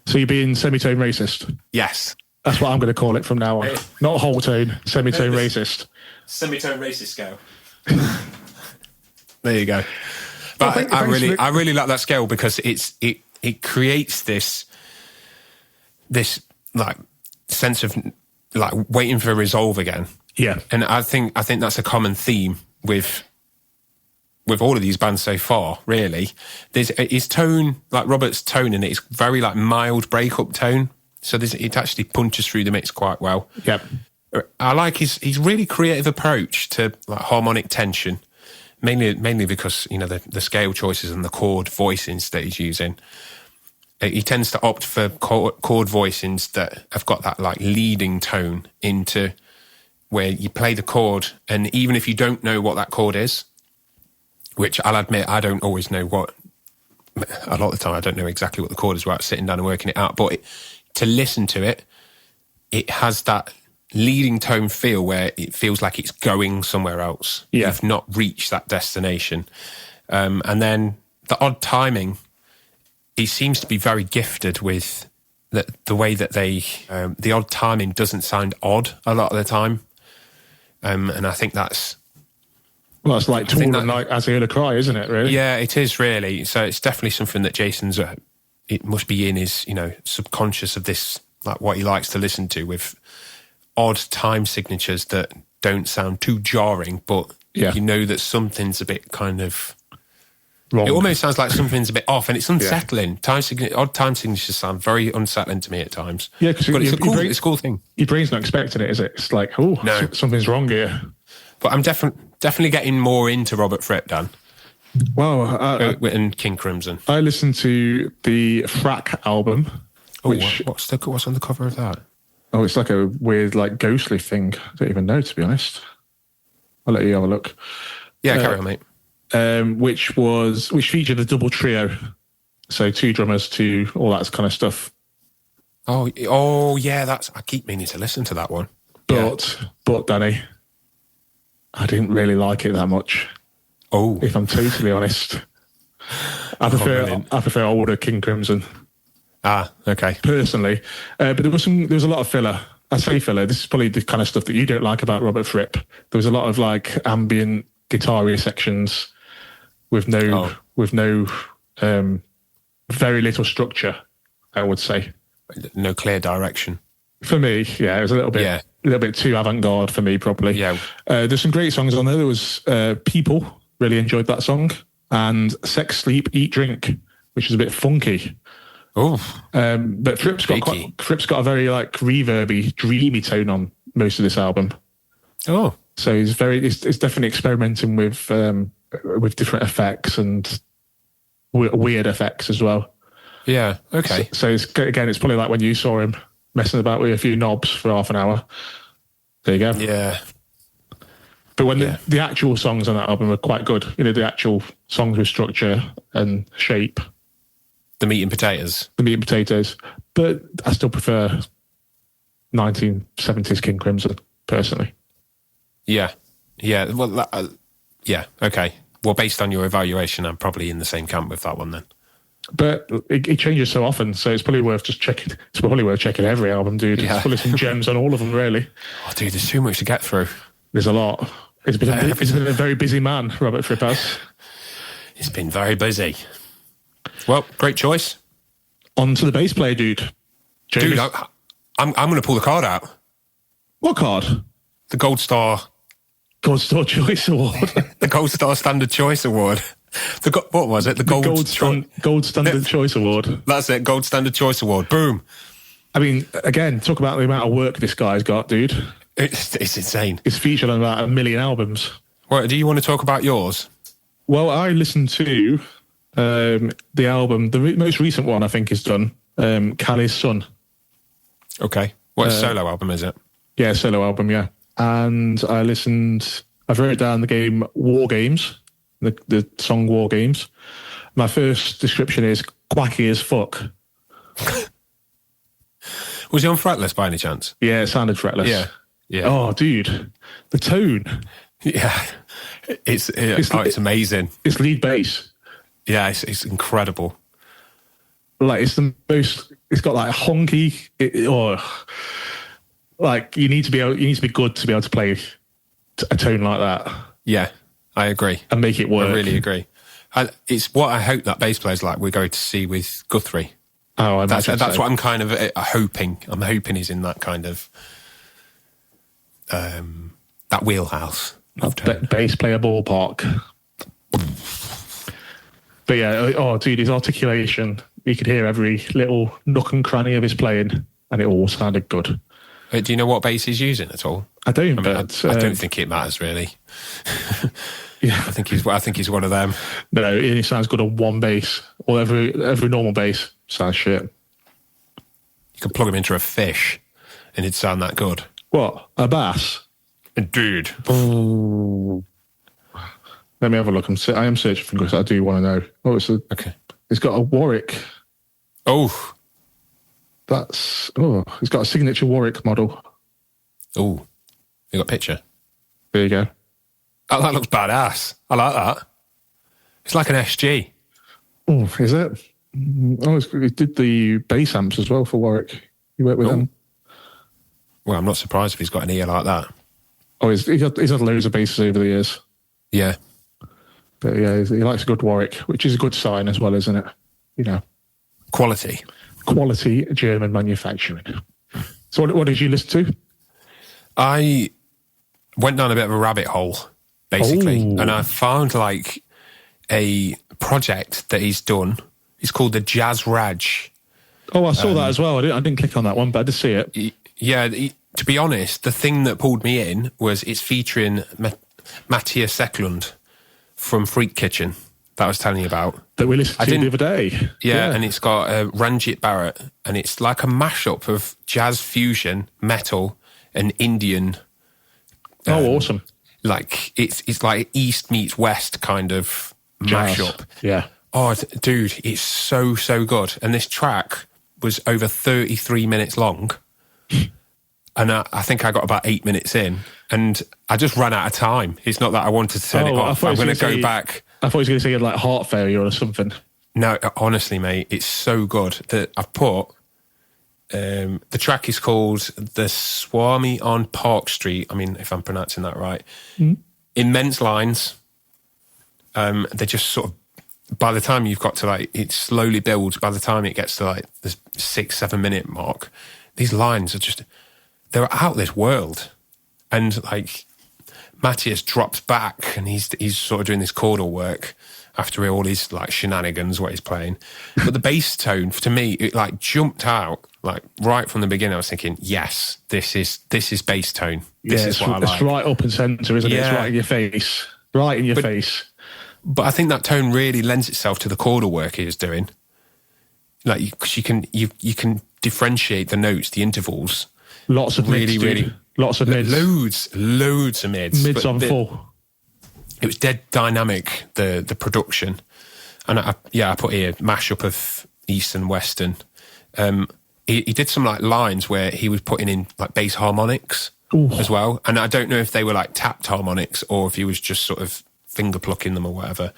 you're being semitone racist? Yes. That's what I'm going to call it from now on. Not whole tone, semitone racist. Semitone racist scale. There you go. But I really like that scale because it creates this like sense of like waiting for a resolve again. Yeah. And I think that's a common theme with all of these bands so far, really. There's his tone, like Robert's tone in it, is very like mild breakup tone. So it actually punches through the mix quite well. Yep. I like his really creative approach to like harmonic tension, mainly because the scale choices and the chord voicings that he's using. He tends to opt for chord voicings that have got that like leading tone into where you play the chord, and even if you don't know what that chord is, which I'll admit I don't always know what. A lot of the time I don't know exactly what the chord is without sitting down and working it out, but to listen to it, it has that leading tone feel where it feels like it's going somewhere else. Yeah. You've not reached that destination. And then the odd timing, he seems to be very gifted with the way that the odd timing doesn't sound odd a lot of the time. And I think that's... Well, it's like Tool and like Aziola Cry, isn't it, really? Yeah, it is really. So it's definitely something that Jason's... it must be in his, subconscious of this, like what he likes to listen to, with odd time signatures that don't sound too jarring, but you know that something's a bit kind of wrong. It almost sounds like something's a bit off, and it's unsettling. Odd time signatures sound very unsettling to me at times. Yeah, because it's a cool thing. Your brain's not expecting it, is it? It's like, oh, No. Something's wrong here. But I'm definitely getting more into Robert Fripp, Dan. Well, And King Crimson. I listened to the Frack album. What's on the cover of that? Oh, it's like a weird, like, ghostly thing. I don't even know, to be honest. I'll let you have a look. Yeah, carry on, mate. Which featured a double trio. So 2 drummers, all that kind of stuff. Oh, yeah, I keep meaning to listen to that one. But Danny, I didn't really like it that much. Oh. If I'm totally honest. I prefer older King Crimson. Ah, okay. Personally. But there was a lot of filler. I say filler, this is probably the kind of stuff that you don't like about Robert Fripp. There was a lot of like ambient guitar sections with no very little structure, I would say. No clear direction. For me, yeah, it was a little bit too avant-garde for me, probably. Yeah. There's some great songs on there. There was People, really enjoyed that song, and Sex, Sleep, Eat, Drink, which is a bit funky. Oh. But Fripp's got a very like reverby, dreamy tone on most of this album. Oh. So it's definitely experimenting with different effects and weird effects as well. Yeah. Okay. So it's probably like when you saw him messing about with a few knobs for half an hour. There you go. Yeah. But when the actual songs on that album are quite good, you know, the actual songs with structure and shape. The meat and potatoes. But I still prefer 1970s King Crimson, personally. Yeah. Yeah. Well, yeah. Okay. Well, based on your evaluation, I'm probably in the same camp with that one then. But it changes so often, so it's probably worth just checking. It's probably worth checking every album, dude. Yeah. There's probably some gems on all of them, really. Oh, dude, there's too much to get through. There's a lot. He's been a very busy man, Robert Fripp has. He's been very busy. Well, great choice. On to the bass player, dude. Dude, I'm going to pull the card out. What card? The Gold Star Choice Award. The Gold Star Standard Choice Award. What was it? The Gold Standard Choice Award. That's it, Gold Standard Choice Award. Boom. I mean, again, talk about the amount of work this guy's got, dude. It's insane. It's featured on about 1 million albums. Well, do you want to talk about yours? Well, I listened to the album, the most recent one I think is done, Callie's Son. Okay. What solo album is it? Yeah, solo album, yeah. And I've wrote down the game War Games, the song War Games. My first description is quacky as fuck. Was he on fretless by any chance? Yeah, it sounded fretless. Yeah. Oh, dude, the tone. Yeah. It's amazing. It's lead bass. Yeah, it's incredible. Like, it's the most, it's got like honky, like you need to be good to be able to play a tone like that. Yeah, I agree. And make it work. I really agree. It's what I hope that bass player's like we're going to see with Guthrie. Oh, that's what I'm kind of hoping. I'm hoping he's in that kind of that wheelhouse. Bass player ballpark. But yeah, dude, his articulation, you could hear every little nook and cranny of his playing, and it all sounded good. Do you know what bass he's using at all? I don't. I don't think it matters really. Yeah, I think he's one of them. No, it only sounds good on one bass, or every normal bass sounds shit. You could plug him into a fish, and it'd sound that good. What, a bass? Dude. Oh. Let me have a look. I am searching for because I do want to know. Oh, okay. It's got a Warwick. Oh. It's got a signature Warwick model. Oh. You got a picture? There you go. Oh, that looks badass. I like that. It's like an SG. Oh, is it? Oh, he did the bass amps as well for Warwick. You worked with them. Well, I'm not surprised if he's got an ear like that. Oh, he's had loads of basses over the years. Yeah. But yeah, he likes a good Warwick, which is a good sign as well, isn't it? You know. Quality German manufacturing. So what did you listen to? I went down a bit of a rabbit hole, basically, and I found like a project that he's done. It's called the Jazz Raj. Oh, I saw that as well. I didn't click on that one, but I did see it. Yeah, to be honest, the thing that pulled me in was it's featuring Matthias Eklund from Freak Kitchen that I was telling you about. That we listened to the other day. Yeah, and it's got Ranjit Barrett, and it's like a mashup of jazz fusion, metal, and Indian. Awesome. Like, it's like East meets West kind of mashup. Yeah. Oh, dude, it's so, so good. And this track was over 33 minutes long. And I think I got about 8 minutes in, and I just ran out of time. It's not that I wanted to turn it off. I'm going to go back. I thought he was going to say he had like heart failure or something. No, honestly, mate, it's so good that I've put... the track is called The Swami on Park Street. I mean, if I'm pronouncing that right. Immense lines. They're just sort of... By the time you've got to like... It slowly builds. By the time it gets to like the 6-7 minute mark, these lines are just... They're out of this world. And like... Matthias drops back and he's sort of doing this chordal work after all his like shenanigans, what he's playing. But the bass tone, to me, it like jumped out like right from the beginning. I was thinking, yes, this is bass tone. This is what I like. It's right up and centre, isn't it? It's right in your face. Right in your face. But I think that tone really lends itself to the chordal work he was doing. Like, because you can differentiate the notes, the intervals. Lots of mids, dude. Lots of mids. Loads of mids. Mids on full. It was dead dynamic, the production. And I put here mashup of East and Western. He did some like lines where he was putting in like bass harmonics as well. And I don't know if they were like tapped harmonics or if he was just sort of finger plucking them or whatever.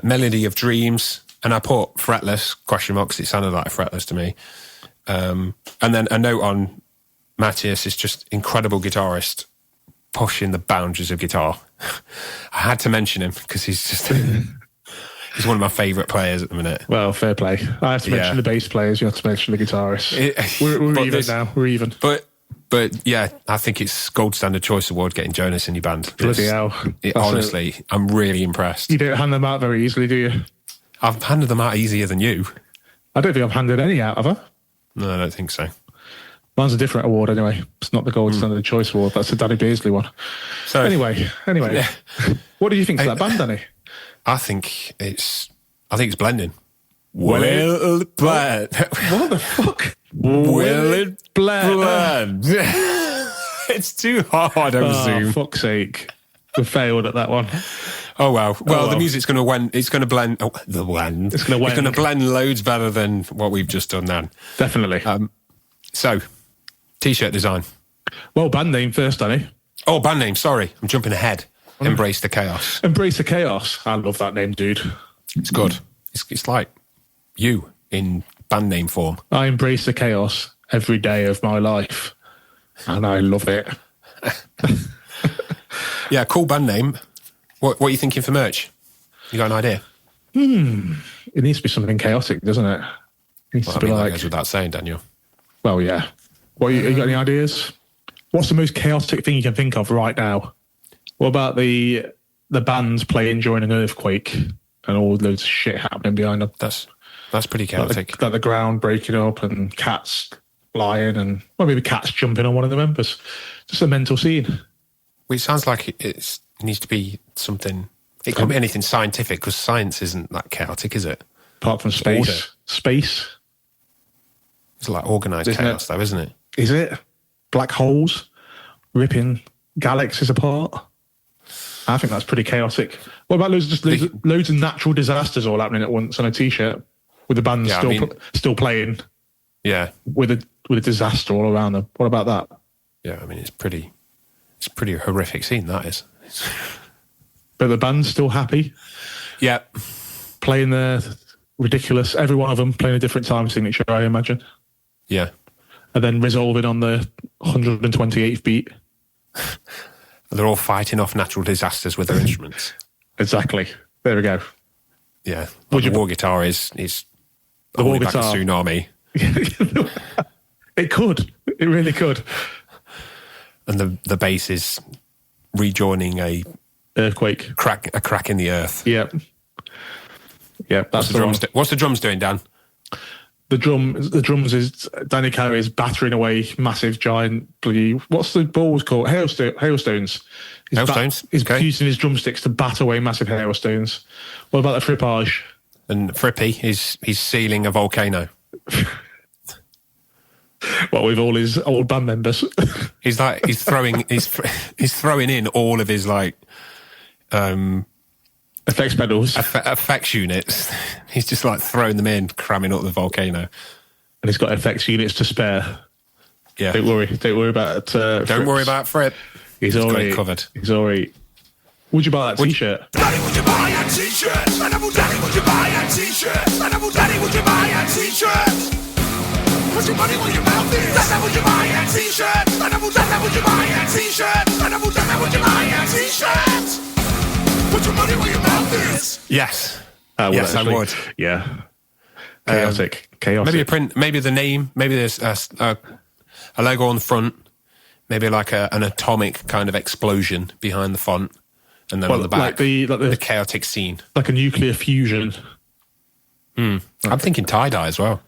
Melody of Dreams. And I put fretless, question mark, because it sounded like fretless to me. And then a note on Matthias is just incredible guitarist, pushing the boundaries of guitar. I had to mention him because he's just he's one of my favourite players at the minute. Well, fair play. I have to mention the bass players. You have to mention the guitarists. We're even now. We're even. But yeah, I think it's Gold Standard Choice Award getting Jonas in your band. Bloody hell! Honestly, I'm really impressed. You don't hand them out very easily, do you? I've handed them out easier than you. I don't think I've handed any out, have I? No, I don't think so. Mine's a different award anyway. It's not the Gold Standard Choice Award. That's the Danny Beardsley one. So anyway. Yeah. What do you think of that band, Danny? I think it's blending. Will it blend? What the fuck? Will it blend? It's too hard over Zoom. For fuck's sake. We failed at that one. Oh well. Well, the music's going to blend. Oh, the blend. It's going to blend loads better than what we've just done then. Definitely. So, T-shirt design. Well, band name first, Danny. Oh, band name. Sorry, I'm jumping ahead. Embrace the Chaos. Embrace the Chaos. I love that name, dude. It's good. It's like you in band name form. I embrace the chaos every day of my life, and I love it. Yeah, cool band name. What are you thinking for merch? You got an idea? It needs to be something chaotic, doesn't it? It needs to be that goes without saying, Daniel. Well, yeah. You got any ideas? What's the most chaotic thing you can think of right now? What about the bands playing during an earthquake and all loads of shit happening behind them? That's pretty chaotic. Like the ground breaking up and cats flying and maybe cats jumping on one of the members. Just a mental scene. Well, it sounds like it needs to be something. It could be anything scientific because science isn't that chaotic, is it? Apart from space. Space. It's like organised chaos, though, isn't it? Is it? Black holes ripping galaxies apart. I think that's pretty chaotic. What about loads of natural disasters all happening at once on a T-shirt with the band still playing? Yeah, with a disaster all around them. What about that? Yeah, I mean it's pretty horrific scene that is. But the band's still happy. Yeah, playing the ridiculous. Every one of them playing a different time signature, I imagine. Yeah, and then resolving on the 128th beat. They're all fighting off natural disasters with their instruments. Exactly. There we go. Yeah. Well, the war guitar is the war guitar. Like a tsunami. It could. It really could. And the bass is rejoining a earthquake. A crack in the earth. Yeah. Yeah, that's What's the drums doing, Dan? The drums is Danny Carey is battering away massive giant bloody, what's the balls called? Hailstones. He's using his drumsticks to bat away massive hailstones. What about the frippage? And Frippy, he's sealing a volcano. Well, with all his old band members. He's throwing in all of his like effects pedals, effects units. He's just like throwing them in, cramming up the volcano. And he's got effects units to spare. Yeah, don't worry about it. Don't worry about Fripp. He's already covered. He's already. Would you buy that T-shirt? Daddy, would you buy a T-shirt? Daddy, would you buy a T-shirt? Daddy, would you buy a T-shirt? Put your money where your mouth is. Daddy, would you buy a T-shirt? Daddy, would you buy a T-shirt? Daddy, would you buy a T-shirt? Put your money where your mouth is. Yes. Yes, I would. Yeah. Chaotic. Maybe a print. Maybe the name. Maybe there's a logo on the front. Maybe like an atomic kind of explosion behind the font, and then on the back, like the chaotic scene, like a nuclear fusion. I'm thinking tie-dye as well.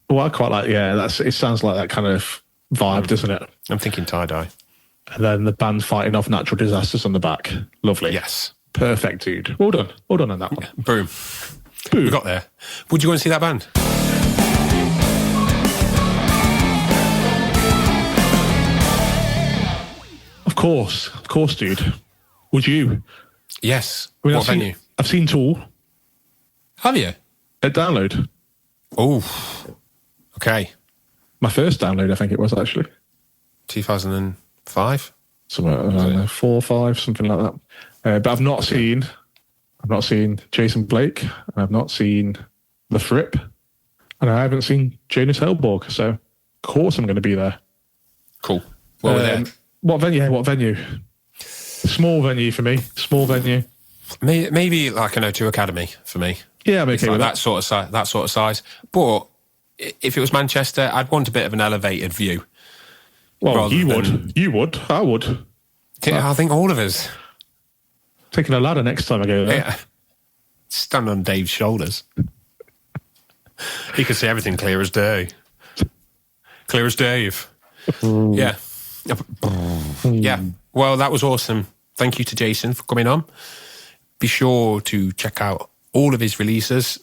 Well, I quite like. Yeah, it sounds like that kind of vibe, doesn't it? I'm thinking tie-dye. And then the band fighting off natural disasters on the back. Lovely. Yes. Perfect, dude. Well done. Well done on that one. Yeah. Boom. We got there. Would you go and see that band? Of course, dude. Would you? Yes. I mean, what venue? I've seen Tool. Have you? At Download. Oh, okay. My first download, I think it was actually. 2005? Somewhere around 4 or 5, something like that. But I've not seen Jason Blake, and I've not seen The Fripp, and I haven't seen Jonas Hellborg, so of course I'm going to be there. Cool. Well, we're there. What venue? Small venue for me. Small venue. Maybe like an O2 Academy for me. Yeah, I'm okay with that sort of size. But if it was Manchester, I'd want a bit of an elevated view. Well, you would. I would. I think all of us. Taking a ladder next time I go there. Yeah. Stand on Dave's shoulders. He could see everything clear as day. Clear as Dave. Yeah. Yeah. Well, that was awesome. Thank you to Jason for coming on. Be sure to check out all of his releases,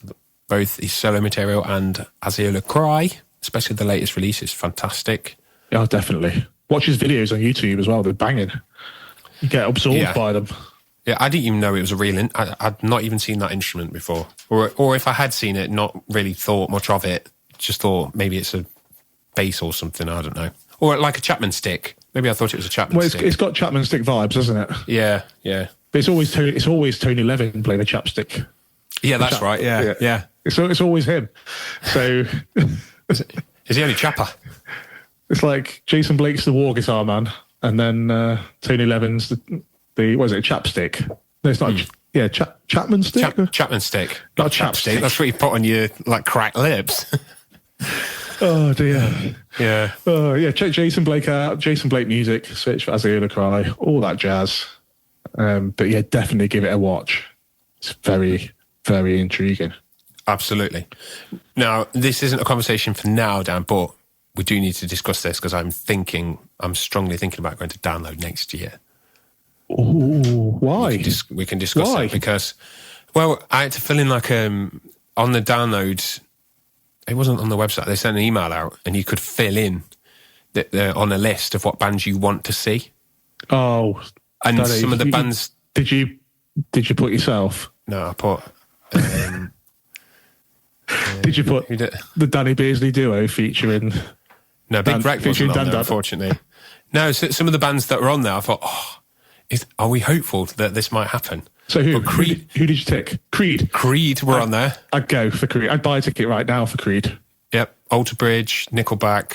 both his solo material and Aziola Cry, especially the latest release is fantastic. Yeah, definitely. Watch his videos on YouTube as well. They're banging. You get absorbed by them. Yeah, I didn't even know it was a real... I'd not even seen that instrument before. Or if I had seen it, not really thought much of it, just thought maybe it's a bass or something, I don't know. Or like a Chapman stick. Maybe I thought it was a Chapman stick. It's got Chapman stick vibes, hasn't it? Yeah. But it's always Tony Levin playing a chapstick. Yeah, that's right. Yeah. It's always him. So... Is he only Chapper? It's like Jason Blake's the Warr Guitar man, and then Tony Levin's the what is it, chapstick? No, it's not. Chapman stick. Chapman stick. Not chapstick. That's what you put on your like cracked lips. Oh dear. Yeah. Oh yeah. Check Jason Blake out. Jason Blake music. Search for Aziola Cry. All that jazz. But yeah, definitely give it a watch. It's very, very intriguing. Absolutely. Now, this isn't a conversation for now, Dan, but we do need to discuss this because I'm strongly thinking about going to Download next year. Ooh, why? We can discuss it because, well, I had to fill in like on the Download. It wasn't on the website. They sent an email out, and you could fill in on a list of what bands you want to see. Oh, and Daddy, some of the bands. Did you put yourself? No, I put. Did you put the Danny Beardsley duo featuring? No, Big Wreck wasn't on there, unfortunately. No, so some of the bands that were on there, I thought, are we hopeful that this might happen? So who did you tick? Creed. Creed were on there. I'd go for Creed. I'd buy a ticket right now for Creed. Yep, Alter Bridge, Nickelback,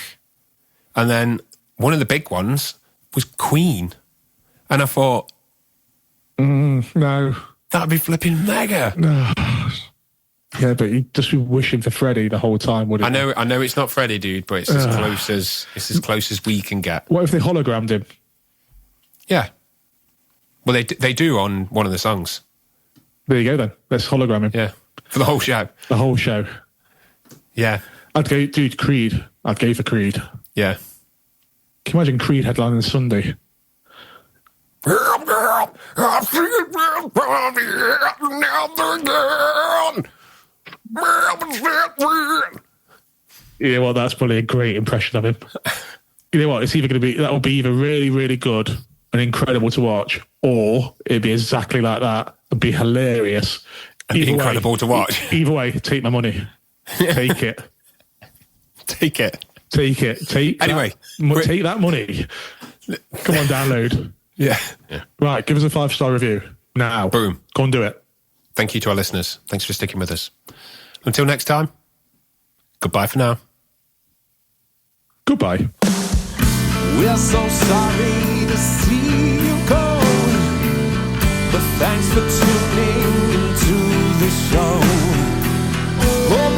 and then one of the big ones was Queen, and I thought, no, that'd be flipping mega. No. Yeah, but you'd just be wishing for Freddie the whole time, wouldn't you? I know it's not Freddie, dude, but it's as close as we can get. What if they hologrammed him? Yeah. Well, they do on one of the songs. There you go then. Let's hologram him. Yeah. For the whole show. The whole show. Yeah. I'd go, dude, Creed. I'd go for Creed. Yeah. Can you imagine Creed headlining Sunday? You know what? That's probably a great impression of him. You know what? It's either going to be, that will be either really, really good and incredible to watch, or it'd be exactly like that and be hilarious. Incredible to watch. Either way, take my money. Take it. Take it. Take it. Take anyway, take that money. Come on, download. Yeah. Right, give us a 5-star review now. Boom. Go and do it. Thank you to our listeners. Thanks for sticking with us. Until next time, goodbye for now. Goodbye. We're so sorry to see you go, but thanks for tuning into the show. Oh,